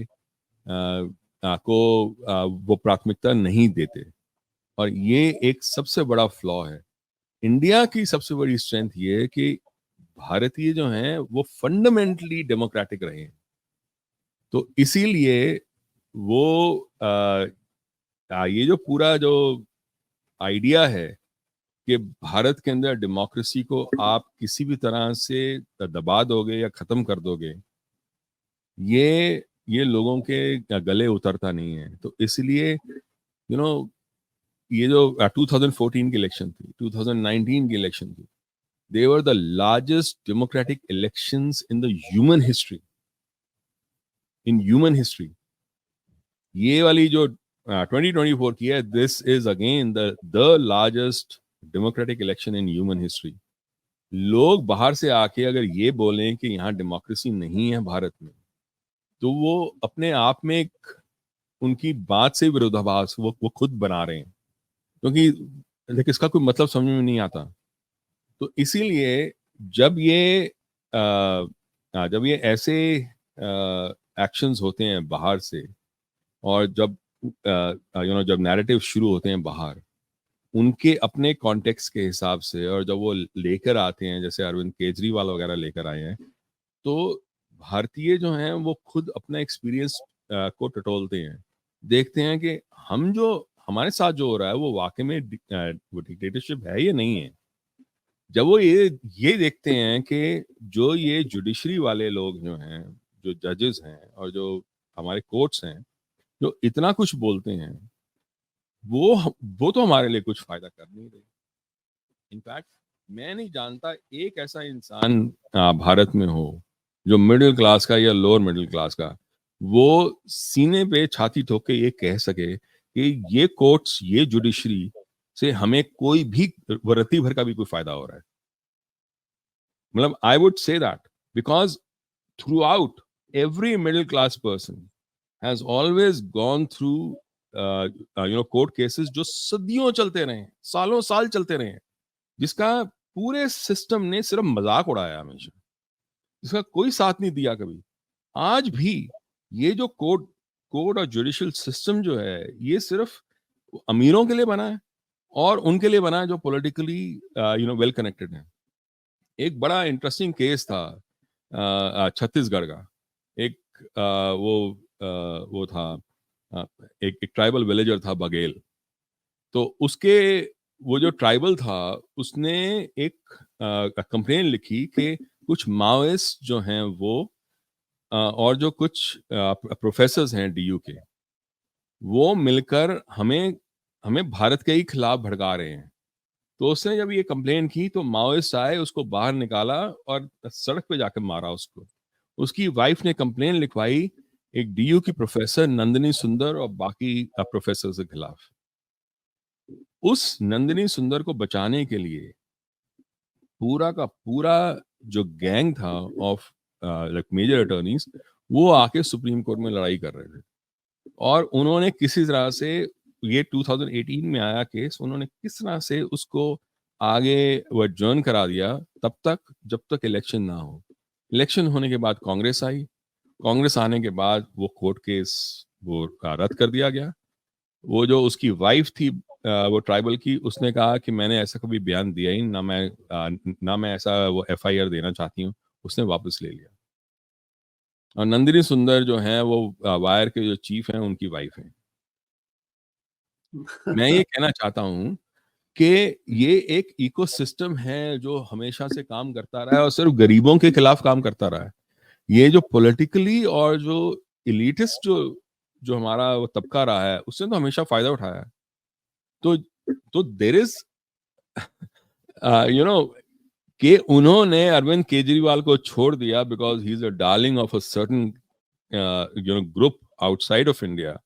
वो प्राथमिकता नहीं देते, और ये एक सबसे बड़ा फ्लॉ है। इंडिया की सबसे बड़ी स्ट्रेंथ ये है कि भारतीय जो हैं वो फंडामेंटली डेमोक्रेटिक रहे हैं, तो इसीलिए वो ये जो पूरा जो आइडिया है कि भारत के अंदर डेमोक्रेसी को आप किसी भी तरह से दबा दोगे या खत्म कर दोगे, ये लोगों के गले उतरता नहीं है। तो इसलिए ये जो 2014 की इलेक्शन थी, 2019 की इलेक्शन थी, they were the largest democratic elections in the human history, ये वाली जो 2024 की है, this is again the largest democratic election in human history. लोग बाहर से आके अगर ये बोलें कि यहाँ डेमोक्रेसी नहीं है भारत में, तो वो अपने आप में एक उनकी बात से विरोधाभास वो खुद बना रहे हैं, क्योंकि देखिए इसका कोई मतलब समझ में नहीं आता। तो इसीलिए जब ये ऐसे एक्शंस होते हैं बाहर से, और जब जब नैरेटिव शुरू होते हैं बाहर उनके अपने कॉन्टेक्स्ट के हिसाब से, और जब वो लेकर आते हैं जैसे अरविंद केजरीवाल वगैरह लेकर आए हैं, तो भारतीय जो हैं वो खुद अपना एक्सपीरियंस को टटोलते हैं, देखते हैं कि हमारे साथ जो हो रहा है वो वाकई में वो डिक्टेटरशिप है या नहीं है। जब वो ये देखते हैं कि जो ये जुडिशरी वाले लोग जो हैं, जो जजेस हैं और जो हमारे कोर्ट्स हैं, जो इतना कुछ बोलते हैं, वो तो हमारे लिए कुछ फायदा कर नहीं रहे। इनफैक्ट मैं नहीं जानता एक ऐसा इंसान भारत में हो जो मिडिल क्लास का या लोअर मिडिल क्लास का, वो सीने पे छाती ठोक के ये कह सके कि ये कोर्ट्स, ये जुडिशरी से हमें कोई भी रत्ती भर का भी कोई फायदा हो रहा है। मतलब I would say that because through out every middle class person has always gone through court cases जो सदियों चलते रहे, सालों साल चलते रहे, जिसका पूरे सिस्टम ने सिर्फ मजाक उड़ाया हमेशा, जिसका कोई साथ नहीं दिया कभी। आज भी ये जो कोर्ट और जुडिशियल सिस्टम जो है, ये सिर्फ अमीरों के लिए बना है और उनके लिए बना है जो पॉलिटिकली वेल कनेक्टेड है। एक बड़ा इंटरेस्टिंग केस था छत्तीसगढ़ का। एक वो था एक ट्राइबल विलेजर था बघेल। तो उसके वो जो ट्राइबल था उसने एक कंप्लेन लिखी कि कुछ माओइस्ट जो हैं वो और जो कुछ प्रोफेसर्स हैं डीयू के, वो मिलकर हमें भारत के ही खिलाफ भड़का रहे हैं। तो उसने जब ये कंप्लेन की तो माओइस्ट आए, उसको बाहर निकाला और सड़क पे जाकर मारा उसको। उसकी वाइफ ने कंप्लेन लिखवाई एक डीयू की प्रोफेसर नंदिनी सुंदर और बाकी प्रोफेसर के खिलाफ। उस नंदिनी सुंदर को बचाने के लिए पूरा का पूरा जो गैंग था ऑफ लाइक मेजर अटॉर्नीज, वो आके सुप्रीम कोर्ट में लड़ाई कर रहे थे, और उन्होंने किसी तरह से, ये 2018 में आया केस, उन्होंने किस तरह से उसको आगे वो एडजर्न करा दिया तब तक जब तक इलेक्शन ना हो। इलेक्शन होने के बाद कांग्रेस आई, कांग्रेस आने के बाद वो कोर्ट केस वो रद्द कर दिया गया। वो जो उसकी वाइफ थी वो ट्राइबल की, उसने कहा कि मैंने ऐसा कभी बयान दिया ही ना मैं ऐसा वो एफआईआर देना चाहती हूँ, उसने वापस ले लिया। और नंदिनी सुंदर जो है वो वायर के जो चीफ हैं उनकी वाइफ हैं। मैं ये कहना चाहता हूँ कि ये एक इकोसिस्टम है जो हमेशा से काम करता रहा है और सिर्फ गरीबों के खिलाफ काम करता रहा है। ये जो पॉलिटिकली और जो इलीटिस्ट जो हमारा वो तबका रहा है उसने तो हमेशा फायदा उठाया है। तो देयर इज यू नो कि उन्होंने अरविंद केजरीवाल को छोड़ दिया because he is a darling of a certain group outside of India.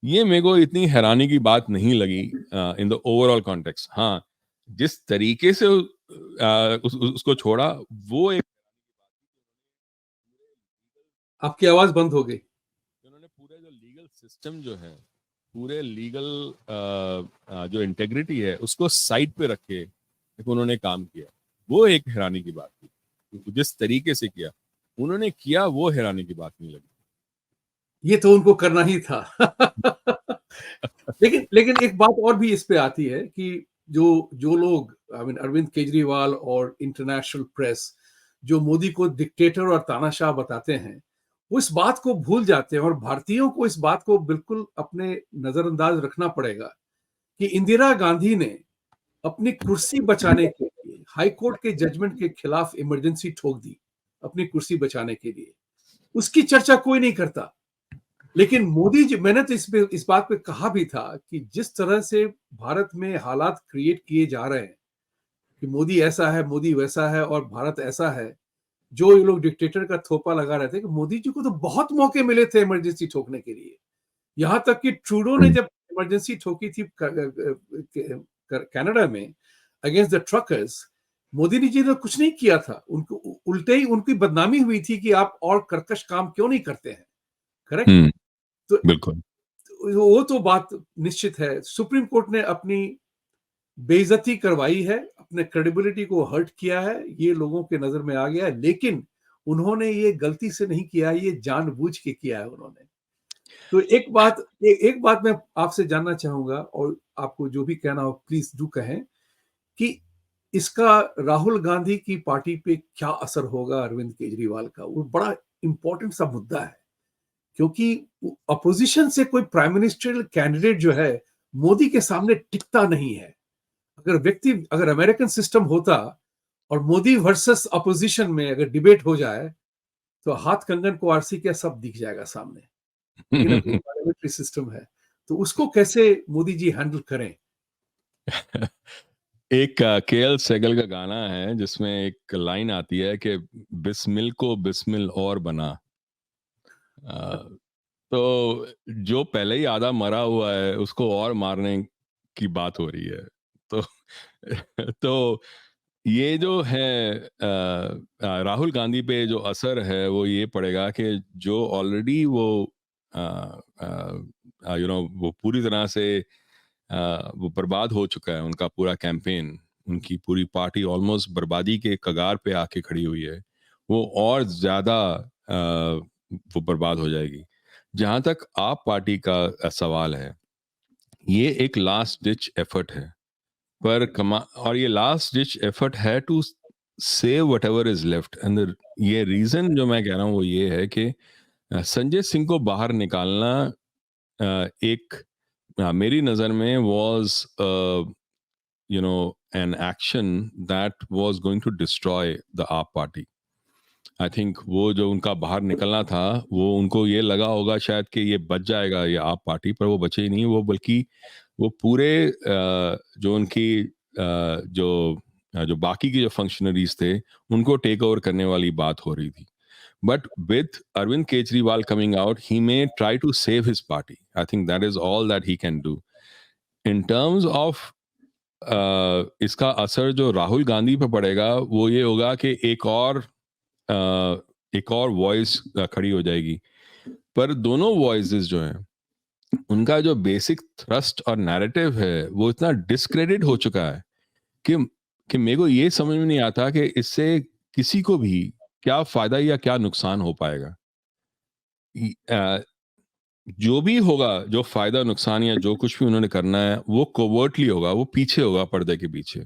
ये मेरे को इतनी हैरानी की बात नहीं लगी इन द ओवरऑल कॉन्टेक्स्ट। हाँ, जिस तरीके से उसको छोड़ा वो एक आपकी आवाज बंद हो गई। उन्होंने पूरे जो लीगल सिस्टम जो है, पूरे लीगल जो इंटेग्रिटी है उसको साइड पे रख के एक उन्होंने काम किया। वो एक हैरानी की बात थी। जिस तरीके से किया उन्होंने किया वो हैरानी की बात नहीं लगी। ये तो उनको करना ही था। लेकिन लेकिन एक बात और भी इस पे आती है कि जो जो लोग आई मीन अरविंद केजरीवाल और इंटरनेशनल प्रेस जो मोदी को डिक्टेटर और तानाशाह बताते हैं, वो इस बात को भूल जाते हैं और भारतीयों को इस बात को बिल्कुल अपने नजरअंदाज रखना पड़ेगा कि इंदिरा गांधी ने अपनी कुर्सी बचाने के लिए हाई कोर्ट के जजमेंट के खिलाफ इमरजेंसी ठोक दी अपनी कुर्सी बचाने के लिए। उसकी चर्चा कोई नहीं करता। लेकिन मोदी जी, मैंने तो इस बात पे कहा भी था कि जिस तरह से भारत में हालात क्रिएट किए जा रहे हैं कि मोदी ऐसा है, मोदी वैसा है और भारत ऐसा है, जो ये लोग डिक्टेटर का थोपा लगा रहे थे कि मोदी जी को तो बहुत मौके मिले थे इमरजेंसी ठोकने के लिए। यहां तक कि ट्रूडो ने जब इमरजेंसी ठोकी थी कनाडा में against the truckers, Modi ji ने कुछ नहीं किया था। उनको उल्टे ही उनकी बदनामी हुई थी कि आप और कर्कश काम क्यों नहीं करते हैं। करेक्ट। तो बिल्कुल। वो तो बात निश्चित है। सुप्रीम कोर्ट ने अपनी बेइज्जती करवाई है, अपने क्रेडिबिलिटी को हर्ट किया है, ये लोगों के नजर में आ गया है। लेकिन उन्होंने ये गलती से नहीं किया, ये जानबूझ के किया है उन्होंने। तो एक बात मैं आपसे जानना चाहूंगा और आपको जो भी कहना हो प्लीज डू कहें कि इसका राहुल गांधी की पार्टी पे क्या असर होगा अरविंद केजरीवाल का। वो बड़ा इंपॉर्टेंट सा मुद्दा है क्योंकि अपोजिशन से कोई प्राइम मिनिस्ट्रियल कैंडिडेट जो है मोदी के सामने टिकता नहीं है। अगर अमेरिकन सिस्टम होता और मोदी वर्सेस अपोजिशन में अगर डिबेट हो जाए तो हाथ कंगन को आरसी क्या सब दिख जाएगा सामने। लेकिन अब पार्लियामेंट्री सिस्टम है तो उसको कैसे मोदी जी हैंडल करें। एक केएल सहगल का गाना है जिसमें एक लाइन आती है कि बिस्मिल को बिस्मिल और बना। तो जो पहले ही आधा मरा हुआ है उसको और मारने की बात हो रही है। तो तो ये जो है राहुल गांधी पे जो असर है वो ये पड़ेगा कि जो ऑलरेडी वो वो पूरी तरह से वो बर्बाद हो चुका है। उनका पूरा कैंपेन, उनकी पूरी पार्टी ऑलमोस्ट बर्बादी के कगार पे आके खड़ी हुई है। वो और ज्यादा वो बर्बाद हो जाएगी। जहां तक आप पार्टी का सवाल है, ये एक लास्ट डिच एफर्ट है। और ये लास्ट डिच एफर्ट है to save whatever is left. And ये रीजन जो मैं कह रहा हूँ वो ये है कि संजय सिंह को बाहर निकालना एक मेरी नजर में was an action that was going to destroy the AAP party. I think वो जो उनका बाहर निकलना था वो उनको ये लगा होगा शायद कि ये बच जाएगा ये आप पार्टी, पर वो बचे ही नहीं। वो बल्कि वो पूरे जो उनकी जो बाकी के जो फंक्शनरीज थे उनको टेक ओवर करने वाली बात हो रही थी। But with Arvind Kejriwal coming out he may try to save his party. I think that is all that he can do in terms of इसका असर जो राहुल गांधी पे पड़ेगा वो ये होगा कि एक और वॉइस खड़ी हो जाएगी। पर दोनों वॉइसेस जो हैं उनका जो बेसिक थ्रस्ट और नैरेटिव है वो इतना डिस्क्रेडिट हो चुका है कि कि मेरे को ये समझ में नहीं आता कि इससे किसी को भी क्या फायदा या क्या नुकसान हो पाएगा। जो भी होगा, जो फायदा नुकसान या जो कुछ भी उन्होंने करना है, वो कोवर्टली होगा, वो पीछे होगा, पर्दे के पीछे।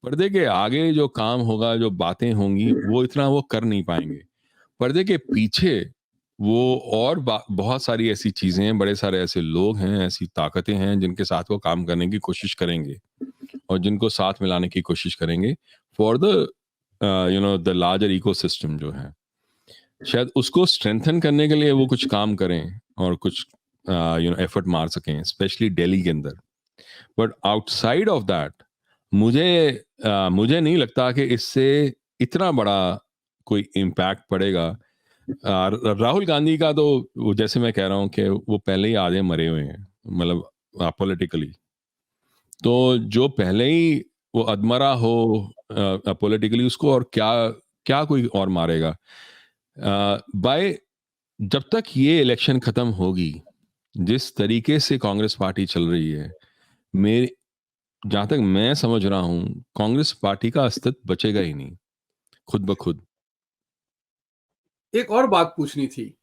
पर्दे के आगे जो काम होगा, जो बातें होंगी, वो इतना वो कर नहीं पाएंगे। पर्दे के पीछे वो और बहुत सारी ऐसी चीजें हैं, बड़े सारे ऐसे लोग हैं, ऐसी ताकतें हैं जिनके साथ वो काम करने की कोशिश करेंगे और जिनको साथ मिलाने की कोशिश करेंगे for the the larger ecosystem जो है। शायद उसको स्ट्रेंथन करने के लिए वो कुछ काम करें और कुछ एफर्ट मार सकें, स्पेशली दिल्ली के अंदर। बट आउटसाइड ऑफ दैट मुझे नहीं लगता कि इससे इतना बड़ा कोई इम्पैक्ट पड़ेगा। राहुल गांधी का तो जैसे मैं कह रहा हूँ कि वो पहले ही आधे मरे हुए हैं, मतलब पॉलिटिकली। तो जो पहले ही वो अधमरा हो पॉलिटिकली, उसको और क्या क्या कोई और मारेगा। बाय जब तक ये इलेक्शन खत्म होगी, जिस तरीके से कांग्रेस पार्टी चल रही है, मेरे जहां तक मैं समझ रहा हूं, कांग्रेस पार्टी का अस्तित्व बचेगा ही नहीं खुद ब खुद। एक और बात पूछनी थी,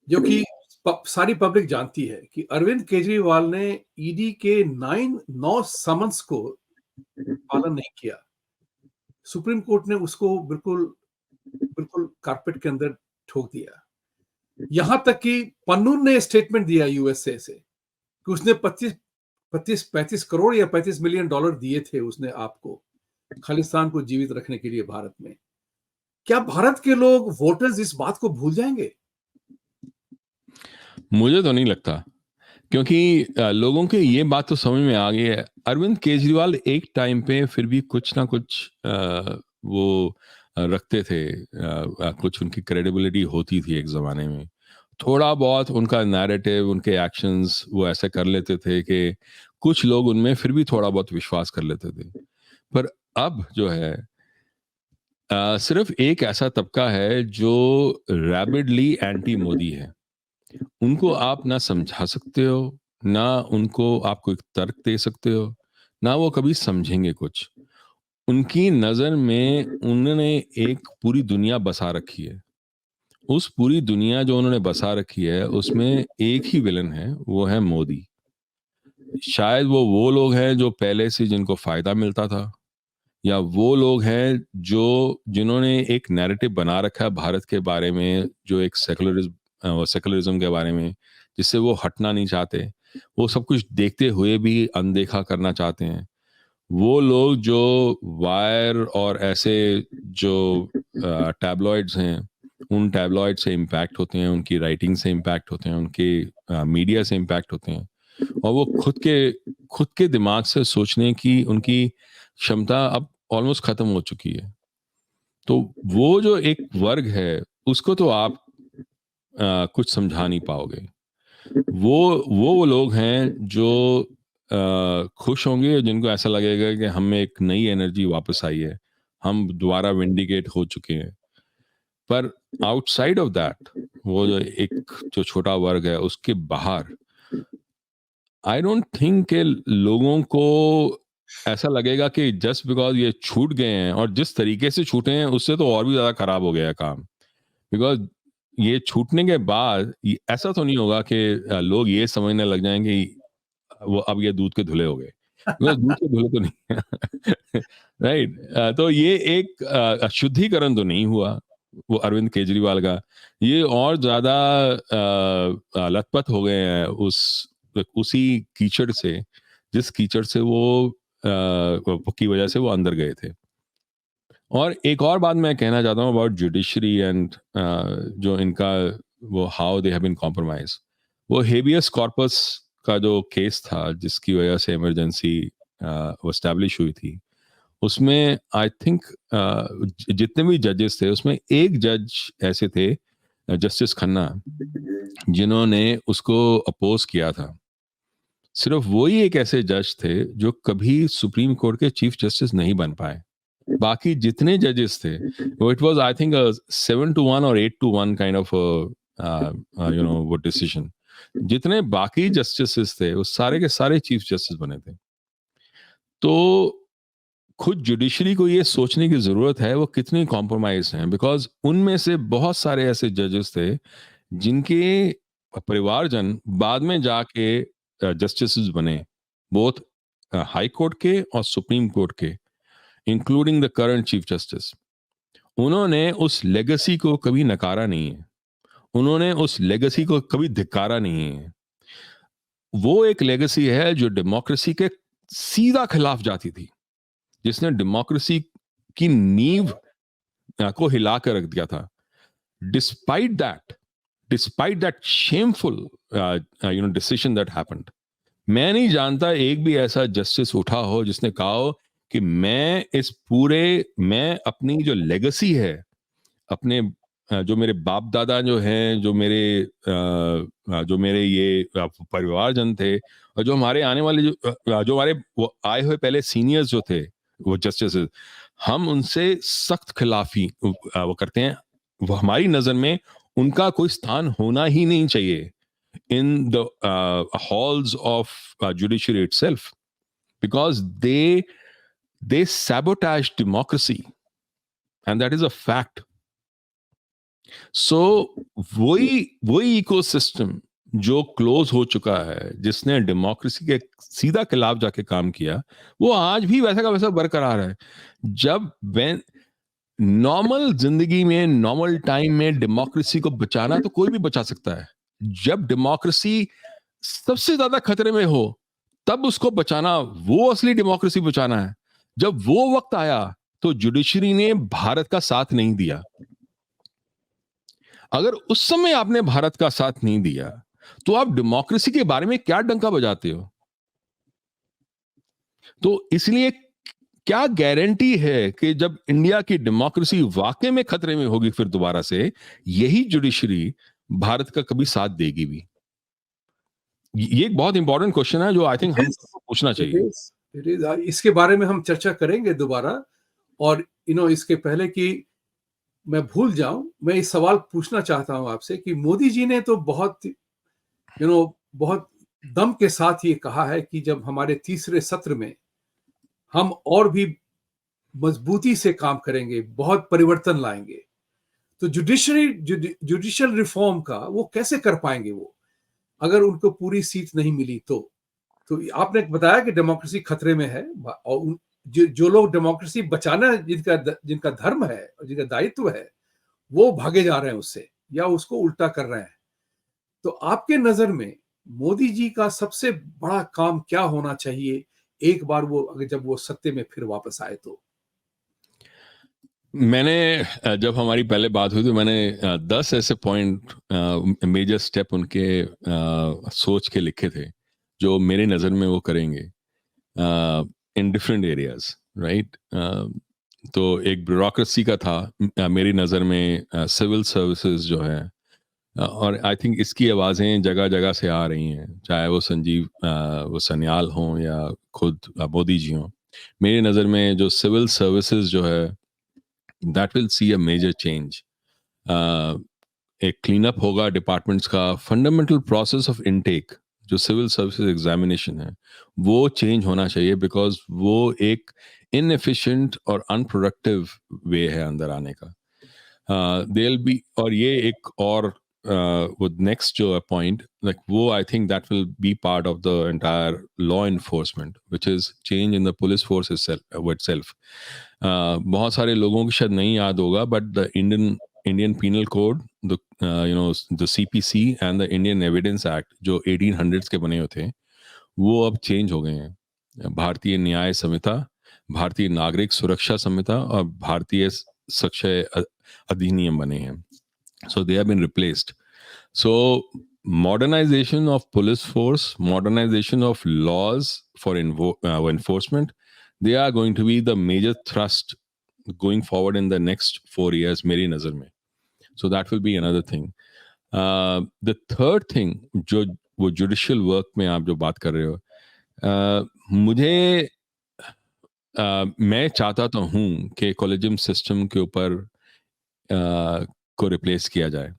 जो कि सारी पब्लिक जानती है कि अरविंद केजरीवाल ने ईडी के 9 समन्स को पालन नहीं किया। सुप्रीम कोर्ट ने उसको बिल्कुल बिल्कुल कारपेट के अंदर ठोक दिया। यहां तक कि पन्नून ने स्टेटमेंट दिया यूएसए से कि उसने 35 करोड़ या $35 मिलियन दिए थे उसने आपको, खालिस्तान को जीवित रखने के लिए भारत में। क्या भारत के लोग, वोटर्स, इस बात को भूल जाएंगे? मुझे तो नहीं लगता, क्योंकि लोगों के ये बात तो समझ में आ गई है। अरविंद केजरीवाल एक टाइम पे फिर भी कुछ ना कुछ वो रखते थे, कुछ उनकी क्रेडिबिलिटी होती थी एक जमाने में। थोड़ा बहुत उनका नैरेटिव, उनके एक्शंस वो ऐसे कर लेते थे कि कुछ लोग उनमें फिर भी थोड़ा बहुत विश्वास कर लेते थे। पर अब जो है सिर्फ एक ऐसा तबका है जो रैपिडली एंटी मोदी है। उनको आप ना समझा सकते हो, ना उनको आप कोई तर्क दे सकते हो, ना वो कभी समझेंगे कुछ। उनकी नज़र में उन्होंने एक पूरी दुनिया बसा रखी है। उस पूरी दुनिया जो उन्होंने बसा रखी है, उसमें एक ही विलन है, वो है मोदी। शायद वो लोग हैं जो पहले से जिनको फ़ायदा मिलता था, या वो लोग हैं जो जिन्होंने एक नैरेटिव बना रखा है भारत के बारे में, जो एक सेकुलरिज्म के बारे में, जिससे वो हटना नहीं चाहते। वो सब कुछ देखते हुए भी अनदेखा करना चाहते हैं। वो लोग जो वायर और ऐसे जो टैबलॉइड्स हैं, उन टैबलॉइड से इम्पैक्ट होते हैं, उनकी राइटिंग से इम्पैक्ट होते हैं, उनके मीडिया से इम्पैक्ट होते हैं, और वो खुद के दिमाग से सोचने की उनकी क्षमता अब ऑलमोस्ट खत्म हो चुकी है। तो वो जो एक वर्ग है, उसको तो आप कुछ समझा नहीं पाओगे। वो लोग हैं जो खुश होंगे, जिनको ऐसा लगेगा कि हमें एक नई एनर्जी वापस आई है, हम दोबारा विंडिकेट हो चुके हैं। पर आउटसाइड ऑफ दैट, वो जो एक जो छोटा वर्ग है, उसके बाहर आई डोंट थिंक के लोगों को ऐसा लगेगा कि जस्ट बिकॉज ये छूट गए हैं, और जिस तरीके से छूटे हैं उससे तो और भी ज्यादा खराब हो गया है काम। बिकॉज ये छूटने के बाद ऐसा तो नहीं होगा कि लोग ये समझने लग जाएंगे वो अब ये दूध के धुले हो गए, बिकॉज दूध के धुले तो नहीं। राइट। तो ये एक शुद्धिकरण तो नहीं हुआ वो अरविंद केजरीवाल का। ये और ज्यादा लथपथ हो गए हैं उसी कीचड़ से, जिस कीचड़ से वो की वजह से वो अंदर गए थे। और एक और बात मैं कहना चाहता हूँ अबाउट जुडिशरी एंड जो इनका वो how they have been compromise. वो हेबियस कॉर्पस का जो केस था, जिसकी वजह से इमरजेंसी वो एस्टैब्लिश हुई थी, उसमें आई थिंक जितने भी जजेस थे, उसमें एक जज ऐसे थे, जस्टिस खन्ना, जिन्होंने उसको अपोज किया था। सिर्फ वो ही एक ऐसे जज थे जो कभी सुप्रीम कोर्ट के चीफ जस्टिस नहीं बन पाए। बाकी जितने जजेस थे, इट वाज आई थिंक 7-1 और 8-1 काइंड ऑफ वो डिसीजन। जितने बाकी जस्टिस थे, वो सारे के सारे चीफ जस्टिस बने थे। तो खुद जुडिशरी को ये सोचने की जरूरत है वो कितनी कॉम्प्रोमाइज हैं, बिकॉज उनमें से बहुत सारे ऐसे जजेस थे जिनके परिवारजन बाद में जाके जस्टिस बने, बोथ हाई कोर्ट के और सुप्रीम कोर्ट के, including the current chief justice. उन्होंने उस लेगेसी को कभी नकारा नहीं है, उन्होंने उस लेगेसी को कभी धिक्कारा नहीं है। वो एक लेगेसी है जो डेमोक्रेसी के सीधा खिलाफ जाती थी, जिसने डेमोक्रेसी की नींव को हिला कर रख दिया था। Despite that shameful decision that happened, मैं नहीं जानता एक भी ऐसा जस्टिस उठा हो जिसने कहा हो कि मैं अपनी जो लेगेसी है, अपने जो मेरे बाप दादा जो हैं, जो मेरे ये परिवारजन थे, और जो हमारे आने वाले जो हमारे वो आए हुए पहले सीनियर्स जो थे वो जस्टिस, हम उनसे सख्त खिलाफी वो करते हैं। वो हमारी नजर में उनका कोई स्थान होना ही नहीं चाहिए in the halls of judiciary itself, because they sabotage democracy, and that is a fact. So वही इकोसिस्टम जो क्लोज हो चुका है, जिसने डेमोक्रेसी के सीधा खिलाफ जाके काम किया, वो आज भी वैसा का वैसा बरकरार है। जब नॉर्मल जिंदगी में, नॉर्मल टाइम में डेमोक्रेसी को बचाना तो कोई भी बचा सकता है, जब डेमोक्रेसी सबसे ज्यादा खतरे में हो तब उसको बचाना, वो असली डेमोक्रेसी बचाना है। जब वो वक्त आया तो जुडिशरी ने भारत का साथ नहीं दिया। अगर उस समय आपने भारत का साथ नहीं दिया तो आप डेमोक्रेसी के बारे में क्या डंका बजाते हो? तो इसलिए क्या गारंटी है कि जब इंडिया की डेमोक्रेसी वाकई में खतरे में होगी फिर दोबारा से, यही जुडिशरी भारत का कभी साथ देगी भी? ये एक बहुत इंपॉर्टेंट क्वेश्चन है जो आई थिंक हम सबको पूछना चाहिए। इसके बारे में हम चर्चा करेंगे दोबारा। और इसके पहले कि मैं भूल जाऊं, मैं इस सवाल पूछना चाहता हूं आपसे कि मोदी जी ने तो बहुत बहुत दम के साथ ये कहा है कि जब हमारे तीसरे सत्र में हम और भी मजबूती से काम करेंगे, बहुत परिवर्तन लाएंगे। तो जुडिशियल रिफॉर्म का वो कैसे कर पाएंगे वो, अगर उनको पूरी सीट नहीं मिली तो आपने बताया कि डेमोक्रेसी खतरे में है, और जो लोग डेमोक्रेसी बचाना जिनका धर्म है और जिनका दायित्व है, वो भागे जा रहे हैं उससे या उसको उल्टा कर रहे हैं। तो आपके नजर में मोदी जी का सबसे बड़ा काम क्या होना चाहिए एक बार जब वो सत्ते में फिर वापस आए तो? मैंने जब हमारी पहले बात हुई तो मैंने 10 ऐसे पॉइंट, मेजर स्टेप उनके सोच के लिखे थे जो मेरे नज़र में वो करेंगे इन डिफरेंट एरियाज, राइट। तो एक ब्यूरोक्रेसी का था मेरी नज़र में, सिविल सर्विसेज जो है, और आई थिंक इसकी आवाज़ें जगह जगह से आ रही हैं, चाहे वो वो सन्याल हों या खुद मोदी जी हों। मेरी नज़र में जो सिविल सर्विसेज जो है, that will see a major change. एक क्लीन अप होगा डिपार्टमेंट्स का। फंडामेंटल प्रोसेस ऑफ इनटेक जो सिविल सर्विसेज एग्जामिनेशन है वो चेंज होना चाहिए, बिकॉज वो एक इनएफिशिएंट और अनप्रोडक्टिव वे है अंदर आने का। देल बी, और ये एक और वो नेक्स्ट जो पॉइंट, लाइक वो I think that will be part of the entire law enforcement, which is change in the police force itself. बहुत सारे लोगों को शायद नहीं याद होगा, but the Indian penal code, the CPC and the Indian evidence act जो 1800s के बने हुए थे, वो अब चेंज हो गए हैं। भारतीय न्याय संहिता, भारतीय नागरिक सुरक्षा संहिता और भारतीय साक्ष्य अधिनियम बने हैं। So they have been replaced. So modernization of police force, modernization of laws for enforcement, they are going to be the major thrust going forward in the next 4 years, मेरी नजर में. So that will be another thing. The third thing, जो वो judicial work में आप जो बात कर रहे हो, मैं चाहता तो हूँ कि कॉलेजियम सिस्टम के ऊपर को रिप्लेस किया जाए।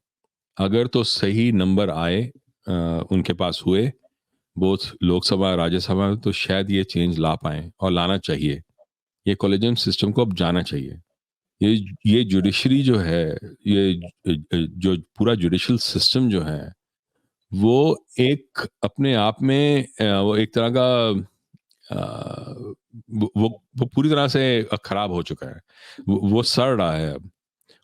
अगर तो सही नंबर आए उनके पास हुए, बोथ लोकसभा राज्यसभा, तो शायद ये चेंज ला पाए और लाना चाहिए। ये कॉलेजियम सिस्टम को अब जाना चाहिए। ये जुडिशरी जो है, ये जो पूरा जुडिशियल सिस्टम जो है, वो एक अपने आप में वो एक तरह का वो पूरी तरह से खराब हो चुका है। वो सड़ रहा है अब,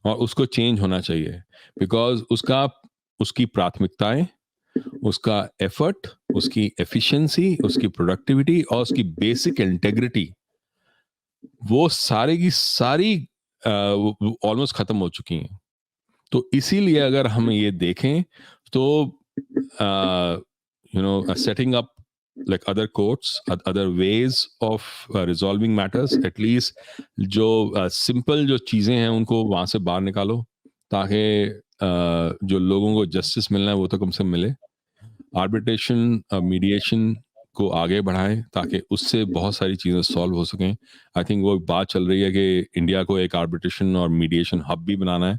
और उसको चेंज होना चाहिए। बिकॉज उसकी प्राथमिकताएं, उसका एफर्ट, उसकी एफिशिएंसी, उसकी प्रोडक्टिविटी और उसकी बेसिक इंटेग्रिटी, वो सारी की सारी ऑलमोस्ट खत्म हो चुकी हैं। तो इसीलिए अगर हम ये देखें तो setting up like other courts, other ways of resolving matters, at least जो simple जो चीज़ें हैं उनको वहाँ से बाहर निकालो, ताकि जो लोगों को जस्टिस मिलना है वो तो कम से कम मिले। आर्बिट्रेशन, मीडिएशन को आगे बढ़ाएं ताकि उससे बहुत सारी चीज़ें सॉल्व हो सकें। आई थिंक वो बात चल रही है कि इंडिया को एक आर्बिट्रेशन और मीडिएशन हब भी बनाना है।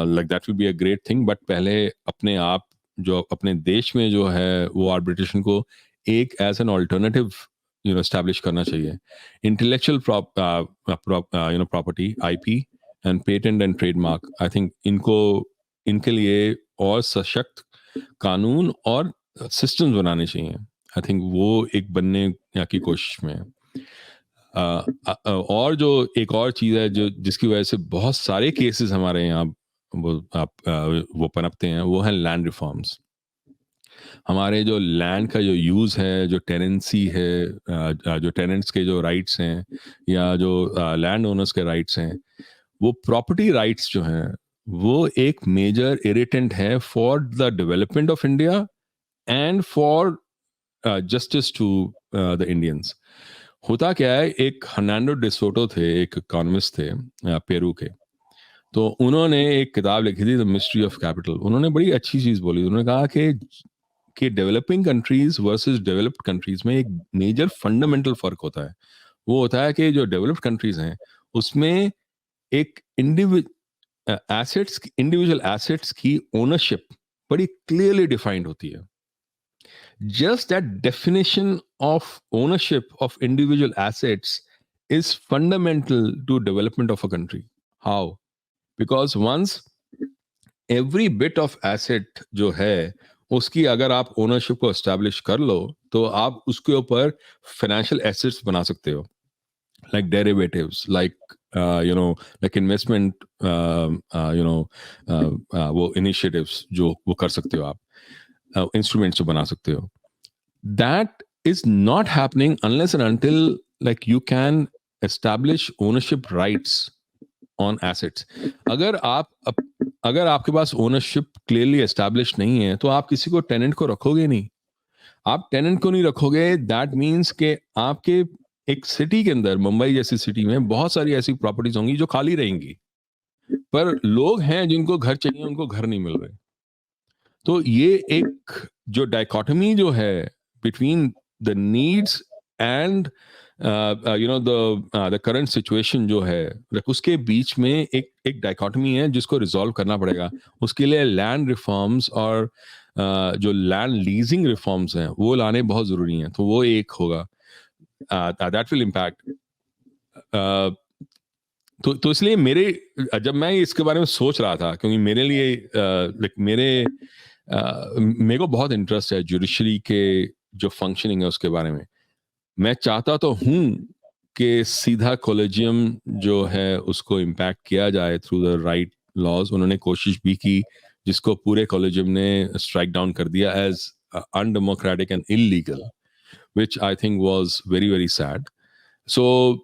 Like that will be a great thing, but पहले अपने आप जो अपने देश में जो है वो आर्बिट्रेशन को एक एज एन ऑल्टरनेटिव एस्टैब्लिश करना चाहिए। Intellectual property, IP and patent and trademark, I think इनके लिए और सशक्त कानून और सिस्टम्स बनाने चाहिए। आई थिंक वो एक बनने की कोशिश में है। और जो एक और चीज़ है जो जिसकी वजह से बहुत सारे केसेस हमारे यहाँ वो पनपते हैं, वो है लैंड रिफॉर्म्स। हमारे जो लैंड का जो यूज़ है, जो टेनेंसी है, जो टेनेंट्स के जो राइट्स हैं या जो लैंड ओनर्स के राइट्स हैं, वो प्रॉपर्टी राइट्स जो हैं, वो एक मेजर इरिटेंट है for the development of India and for justice to the Indians. होता क्या है, एक हर्नांडो डिसोटो थे, एक इकोनॉमिस्ट थे पेरू के। तो उन्होंने एक किताब लिखी थी, द मिस्ट्री ऑफ कैपिटल। उन्होंने बड़ी अच्छी चीज बोली। उन्होंने कहा कि developing countries versus developed countries में एक मेजर फंडामेंटल फर्क होता है। वो होता है कि जो डेवलप्ड कंट्रीज हैं उसमें एक इंडिविजुअल एसेट्स की ओनरशिप बड़ी क्लियरली डिफाइंड होती है। Just that definition of ownership of individual assets is fundamental to development of a country. How? Because once every bit of asset जो है उसकी अगर आप ओनरशिप को एस्टैब्लिश कर लो तो आप उसके ऊपर फाइनेंशियल एसेट्स बना सकते हो, like derivatives, like investment, वो initiatives जो वो कर सकते हो आप, इंस्ट्रूमेंट्स जो बना सकते हो। That is not happening unless and until like you can establish ownership rights on assets. अगर आपके पास ओनरशिप क्लियरली एस्टैब्लिश नहीं है तो आप किसी को टेनेंट को रखोगे नहीं। आप टेनेंट को नहीं रखोगे, दैट मीन्स के आपके एक सिटी के अंदर, मुंबई जैसी सिटी में बहुत सारी ऐसी प्रॉपर्टीज होंगी जो खाली रहेंगी, पर लोग हैं जिनको घर चाहिए, उनको घर नहीं मिल रहे। तो ये एक जो डाइकोटमी जो है between the needs and the current situation जो है, उसके बीच में एक डाइकोटमी है जिसको रिजॉल्व करना पड़ेगा। उसके लिए लैंड रिफॉर्म्स और जो लैंड लीजिंग रिफॉर्म्स हैं वो लाने बहुत जरूरी हैं। तो वो एक होगा, दैट विल इम्पैक्ट। तो इसलिए जब मैं इसके बारे में सोच रहा था, क्योंकि मेरे लिए मेरे को बहुत इंटरेस्ट है जुडिशरी के जो फंक्शनिंग है उसके बारे में। मैं चाहता तो हूं कि सीधा कॉलेजियम जो है उसको इम्पैक्ट किया जाए थ्रू द राइट लॉज। उन्होंने कोशिश भी की जिसको पूरे कॉलेजियम ने स्ट्राइक डाउन कर दिया as undemocratic and illegal, which I think was very, very sad. So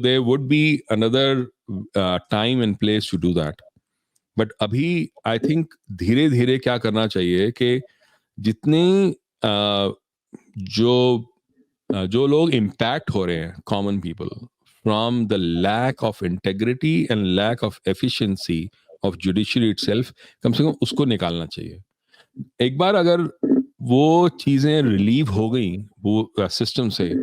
there would be another time and place to do that. But अभी I think धीरे धीरे क्या करना चाहिए कि जितने जो लोग इम्पैक्ट हो रहे हैं, common people, from the lack of integrity and lack of efficiency of judiciary itself, कम से कम उसको निकालना चाहिए। एक बार अगर वो चीजें रिलीव हो गई वो सिस्टम से,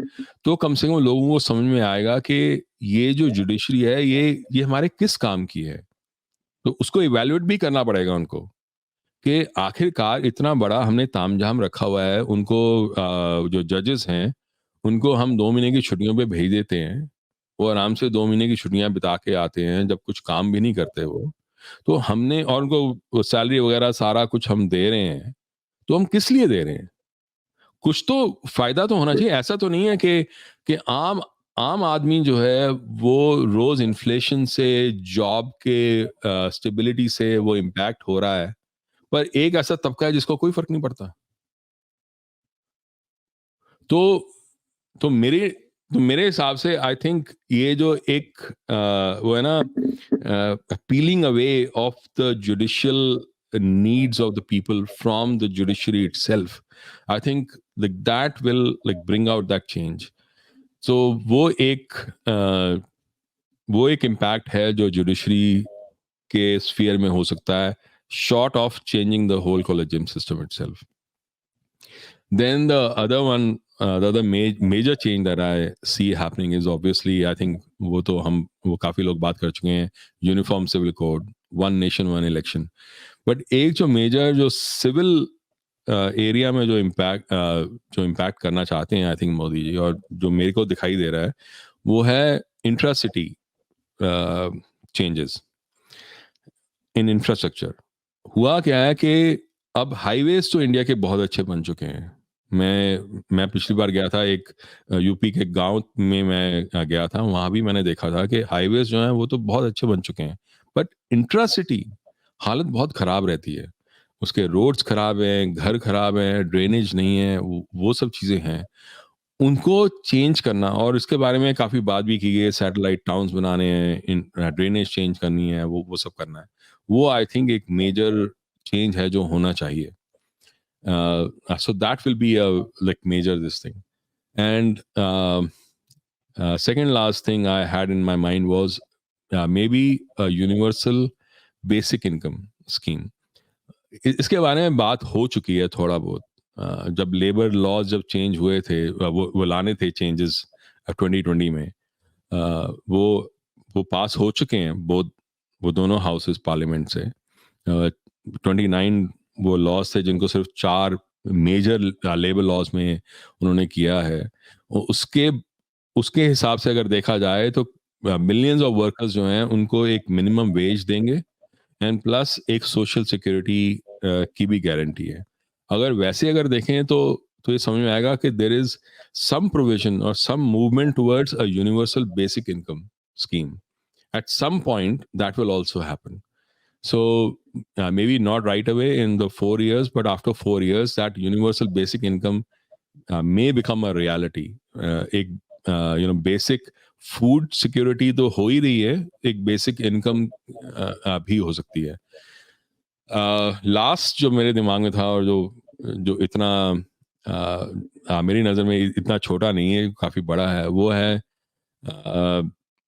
तो कम से कम लोगों को समझ में आएगा कि ये जो जुडिशरी है ये हमारे किस काम की है। तो उसको इवैल्यूएट भी करना पड़ेगा उनको कि आखिरकार इतना बड़ा हमने तामझाम रखा हुआ है। उनको जो जजेस हैं उनको हम 2 महीने की छुट्टियों पे भेज देते हैं वो आराम से 2 महीने की छुट्टियां बिता के आते हैं, जब कुछ काम भी नहीं करते वो। तो हमने और उनको सैलरी वगैरह सारा कुछ हम दे रहे हैं, तो हम किस लिए दे रहे हैं? कुछ तो फायदा तो होना चाहिए। ऐसा तो नहीं है कि आम आम आदमी जो है वो रोज इन्फ्लेशन से, जॉब के स्टेबिलिटी से वो इम्पैक्ट हो रहा है, पर एक ऐसा तबका है जिसको कोई फर्क नहीं पड़ता। तो तो मेरे हिसाब से आई थिंक ये जो एक वो है ना, piling away of the judicial needs of the people from the judiciary itself, I think like that will like bring out that change. So वो एक इम्पैक्ट है जो जुडिशरी के स्फीयर में हो सकता है, short of changing the whole collegium system itself. Then the other one, the other major change that I see happening is obviously, I think वो काफी लोग बात कर चुके हैं, uniform civil code, one nation one election. But एक जो major जो सिविल एरिया में जो इम्पैक्ट करना चाहते हैं आई थिंक मोदी जी, और जो मेरे को दिखाई दे रहा है, वो है intra city changes in infrastructure. हुआ क्या है कि अब हाईवेज तो इंडिया के बहुत अच्छे बन चुके हैं। मैं पिछली बार गया था, एक यूपी के गांव में मैं गया था, वहां भी मैंने देखा था कि हाईवेज जो हैं वो तो बहुत अच्छे बन चुके हैं, बट इंट्रा सिटी हालत बहुत खराब रहती है। उसके रोड्स खराब हैं, घर खराब हैं, ड्रेनेज नहीं है, वो सब चीजें हैं। उनको चेंज करना, और इसके बारे में काफी बात भी की गई है, सैटेलाइट टाउन्स बनाने हैं, ड्रेनेज चेंज करनी है, वो सब करना है। वो आई थिंक एक मेजर चेंज है जो होना चाहिए. So that will be a like major this thing. And second last thing I had in my mind was maybe a universal basic income scheme. इसके बारे में बात हो चुकी है थोड़ा बहुत। जब लेबर लॉज जब चेंज हुए थे, वो लाने थे चेंजेस 2020 में, वो पास हो चुके हैं वो दोनों हाउसेस पार्लियामेंट से। 29 वो लॉज थे जिनको सिर्फ 4 मेजर लेबर लॉज में उन्होंने किया है। उसके उसके हिसाब से अगर देखा जाए तो मिलियंस ऑफ वर्कर्स जो हैं उनको एक मिनिमम वेज देंगे, एंड प्लस एक सोशल सिक्योरिटी की भी गारंटी है। अगर देखें तो ये समझ में आएगा कि देर इज सम प्रोविजन और some movement towards a universal basic income scheme. At some point that will also happen. So maybe not right away in the 4 years, but after 4 years, that universal basic income may become a reality. एक basic food security तो हो ही रही है, एक basic income भी हो सकती है। लास्ट जो मेरे दिमाग में था, और जो जो इतना मेरी नज़र में इतना छोटा नहीं है, काफ़ी बड़ा है, वो है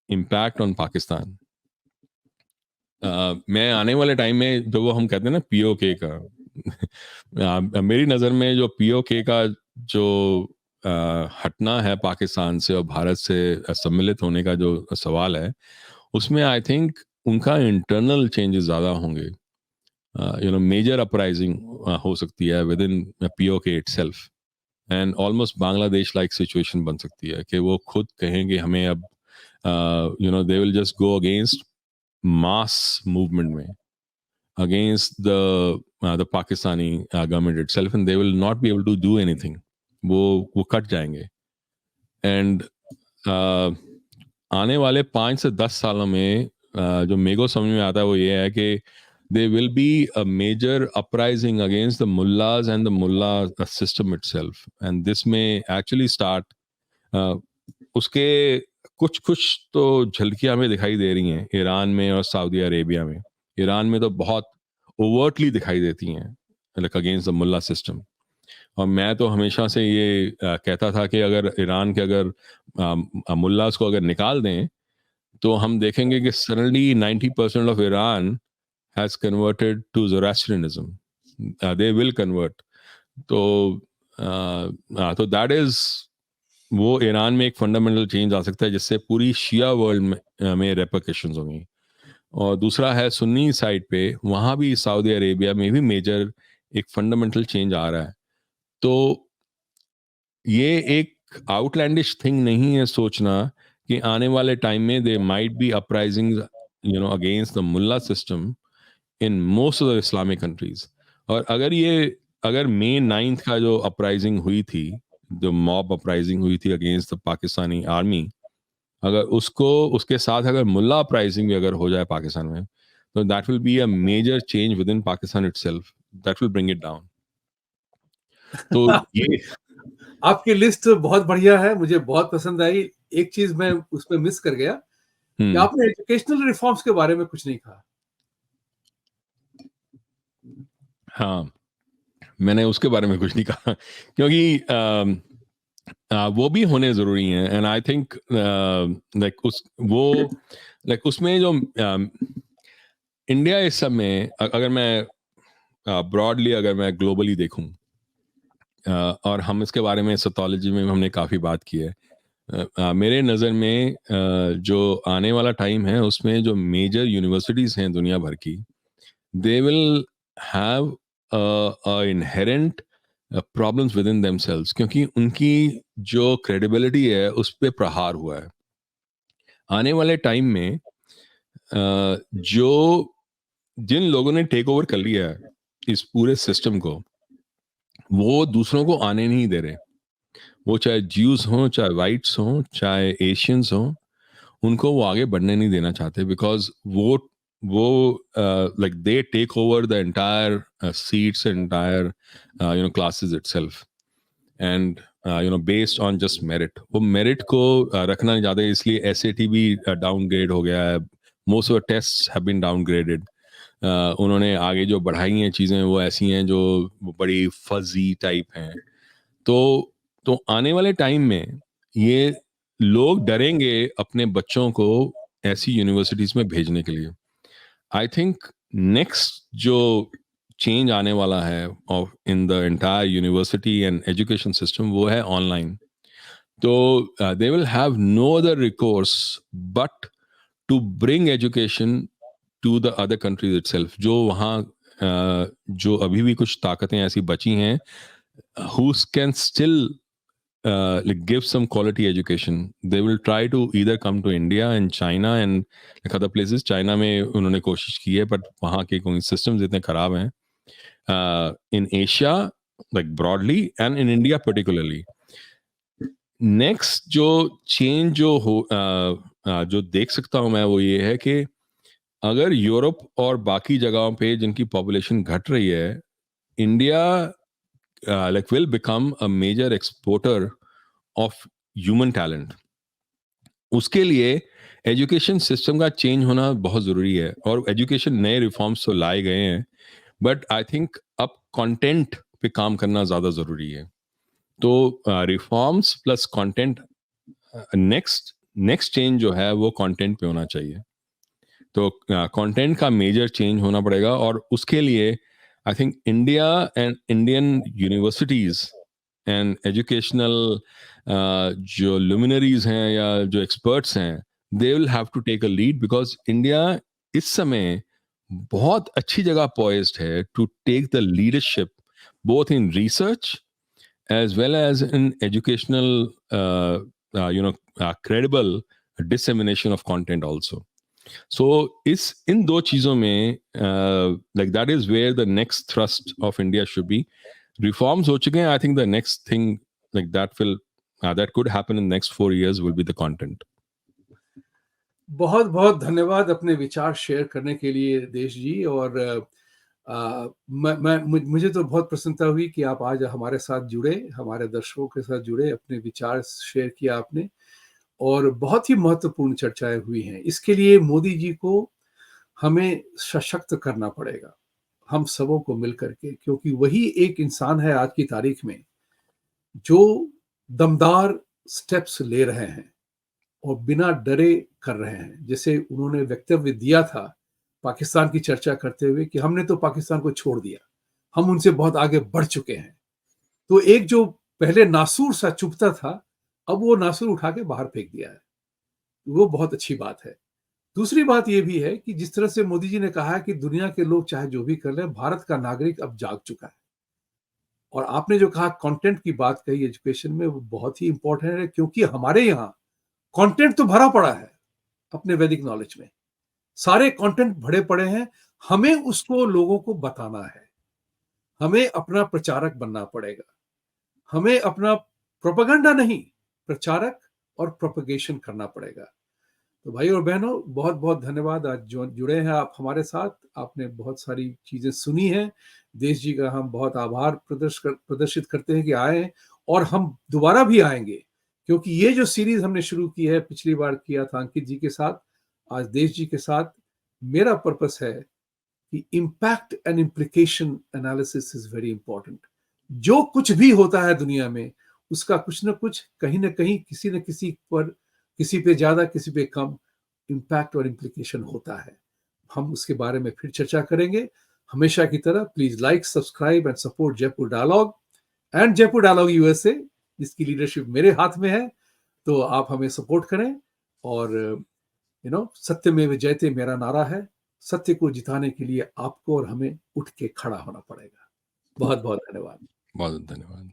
इम्पैक्ट ऑन पाकिस्तान। मैं आने वाले टाइम में जो वो हम कहते हैं ना पीओके का मेरी नज़र में जो पीओके का जो हटना है पाकिस्तान से और भारत से सम्मिलित होने का जो सवाल है, उसमें आई थिंक उनका इंटरनल चेंजेस ज़्यादा होंगे। मेजर अपराइजिंग हो सकती है with in PoK itself, and almost Bangladesh like situation बन सकती है कि वो खुद कहेंगे हमें अब they will just go against mass movement में against the Pakistani government itself, and they will not be able to do anything. वो कट जाएंगे, and आने वाले 5 से 10 सालों में जो मेरे को समझ में आता है वो ये है कि there will be a major uprising against the mullahs and the mullah system itself, and this may actually start उसके कुछ कुछ तो झलकियां हमें दिखाई दे रही हैं ईरान में और सऊदी अरेबिया में। ईरान में तो बहुत ओवर्टली दिखाई देती हैं, like against the mullah system. और मैं तो हमेशा से ये कहता था कि अगर ईरान के मुल्लास को अगर निकाल दें तो हम देखेंगे कि suddenly 90% of Iran has converted to Zoroastrianism. They will convert. तो दैट इज वो ईरान में एक फंडामेंटल चेंज आ सकता है जिससे पूरी शिया वर्ल्ड में रेपरकशंस होंगी। और दूसरा है सुन्नी साइड पे, वहाँ भी सऊदी अरेबिया में भी मेजर एक फंडामेंटल चेंज आ रहा है। तो ये एक आउटलैंडिश थिंग नहीं है सोचना कि आने वाले टाइम में they might be uprising against the mullah system in most of the Islamic countries. और अगर मई 9th का जो अपराइजिंग हुई थी, जो मॉब अपराइजिंग हुई थी अगेंस्ट द पाकिस्तानी आर्मी, अगर उसके साथ अगर मुल्ला अपराइजिंग भी अगर हो जाए पाकिस्तान में, तो that will be a major change within Pakistan itself, that will bring it down. तो ये आपकी लिस्ट बहुत बढ़िया है, मुझे बहुत पसंद आई। एक चीज मैं उसमें मिस कर गया कि आपने एजुकेशनल रिफॉर्म्स के बारे में कुछ नहीं कहा। हाँ, मैंने उसके बारे में कुछ नहीं कहा क्योंकि वो भी होने जरूरी हैं। एंड आई थिंक लाइक उसमें जो इंडिया इस सब में, अगर मैं ब्रॉडली अगर मैं ग्लोबली देखूं, और हम इसके बारे में सोथोलॉजी में हमने काफ़ी बात की है, मेरे नज़र में जो आने वाला टाइम है उसमें जो मेजर यूनिवर्सिटीज़ हैं दुनिया भर की, दे will have inherent problems with in themselves, क्योंकि उनकी जो क्रेडिबिलिटी है उस पर प्रहार हुआ है। आने वाले टाइम में जो जिन लोगों ने टेक ओवर कर लिया है इस पूरे सिस्टम को, वो दूसरों को आने नहीं दे रहे। वो चाहे ज्यूज हों, चाहे वाइट्स हों, चाहे एशियंस हों, उनको वो आगे बढ़ने नहीं देना चाहते, बिकॉज वो like they take over the entire seats, entire classes itself, and based on just merit. वो मेरिट को रखना नहीं चाहते, इसलिए एसएटी भी डाउनग्रेड हो गया है। Most of the test have been downgraded. उन्होंने आगे जो बढ़ाई हैं चीज़ें वो ऐसी हैं जो बड़ी फजी टाइप हैं। तो आने वाले टाइम में ये लोग डरेंगे अपने बच्चों को ऐसी यूनिवर्सिटीज में भेजने के लिए। आई थिंक नेक्स्ट जो चेंज आने वाला है of in the entire university and education system, वो है ऑनलाइन। तो they will have no other recourse but to bring education to the other countries itself. जो वहाँ जो अभी भी कुछ ताकतें ऐसी बची हैं who can still like give some quality education, they will try to either come to India and China and like other places. China में उन्होंने कोशिश की है, but वहाँ के कोई systems इतने खराब हैं। In Asia like broadly and in India particularly, next जो change जो देख सकता हूँ मैं, वो ये है कि अगर यूरोप और बाकी जगहों पे जिनकी पॉपुलेशन घट रही है, India like will become a major exporter of human talent. उसके लिए एजुकेशन सिस्टम का चेंज होना बहुत ज़रूरी है। और एजुकेशन नए रिफॉर्म्स तो लाए गए हैं, बट आई थिंक अब कंटेंट पे काम करना ज़्यादा ज़रूरी है। तो reforms plus content, next change जो है वो कंटेंट पे होना चाहिए। तो कंटेंट का मेजर चेंज होना पड़ेगा, और उसके लिए I think India and Indian universities and educational जो लुमिनरीज हैं या जो एक्सपर्ट्स हैं, they will have to take a lead, because India इस समय बहुत अच्छी जगह पॉइज्ड है to take the leadership both in research as well as in educational credible dissemination of content also. So इस इन दो चीजों में like that is where the next thrust of India should be. Reforms हो चुके हैं. I think the next thing like that could happen in the next 4 years will be the content. बहुत बहुत धन्यवाद अपने विचार शेयर करने के लिए देश जी। और मुझे तो बहुत प्रसन्नता हुई कि आप आज हमारे साथ जुड़े, हमारे दर्शकों के साथ जुड़े, अपने विचार शेयर किया आपने, और बहुत ही महत्वपूर्ण चर्चाएं हुई हैं। इसके लिए मोदी जी को हमें सशक्त करना पड़ेगा, हम सबों को मिलकर के, क्योंकि वही एक इंसान है आज की तारीख में जो दमदार स्टेप्स ले रहे हैं और बिना डरे कर रहे हैं। जैसे उन्होंने वक्तव्य दिया था पाकिस्तान की चर्चा करते हुए कि हमने तो पाकिस्तान को छोड़ दिया, हम उनसे बहुत आगे बढ़ चुके हैं। तो एक जो पहले नासूर सा चुभता था, अब वो नासूर उठा के बाहर फेंक दिया है। वो बहुत अच्छी बात है। दूसरी बात ये भी है कि जिस तरह से मोदी जी ने कहा है कि दुनिया के लोग चाहे जो भी कर लें, भारत का नागरिक अब जाग चुका है। और आपने जो कहा कंटेंट की बात कही एजुकेशन में, वो बहुत ही इंपॉर्टेंट है, क्योंकि हमारे यहाँ कंटेंट तो भरा पड़ा है अपने वैदिक नॉलेज में, सारे कंटेंट भरे पड़े हैं, हमें उसको लोगों को बताना है, हमें अपना प्रचारक बनना पड़ेगा, हमें अपना प्रोपेगेंडा नहीं, प्रचारक और प्रोपेगेशन करना पड़ेगा। तो भाई और बहनों, बहुत बहुत धन्यवाद, आज जो जुड़े हैं आप हमारे साथ, आपने बहुत सारी चीजें सुनी हैं। देश जी का हम बहुत आभार प्रदर्शित करते हैं कि आए, और हम दोबारा भी आएंगे, क्योंकि ये जो सीरीज हमने शुरू की है, पिछली बार किया था अंकित जी के साथ, आज देश जी के साथ, मेरा पर्पस है कि impact and implication analysis is very important. जो कुछ भी होता है दुनिया में, उसका कुछ ना कुछ, कहीं ना कहीं, किसी न किसी पर, किसी पे ज्यादा किसी पे कम इम्पैक्ट और इम्प्लीकेशन होता है। हम उसके बारे में फिर चर्चा करेंगे। हमेशा की तरह please like, subscribe and support Jaipur dialogue and Jaipur dialogue USA, जिसकी लीडरशिप मेरे हाथ में है। तो आप हमें सपोर्ट करें, और सत्यमेव जयते मेरा नारा है। सत्य को जिताने के लिए आपको और हमें उठ के खड़ा होना पड़ेगा। बहुत बहुत धन्यवाद। बहुत धन्यवाद।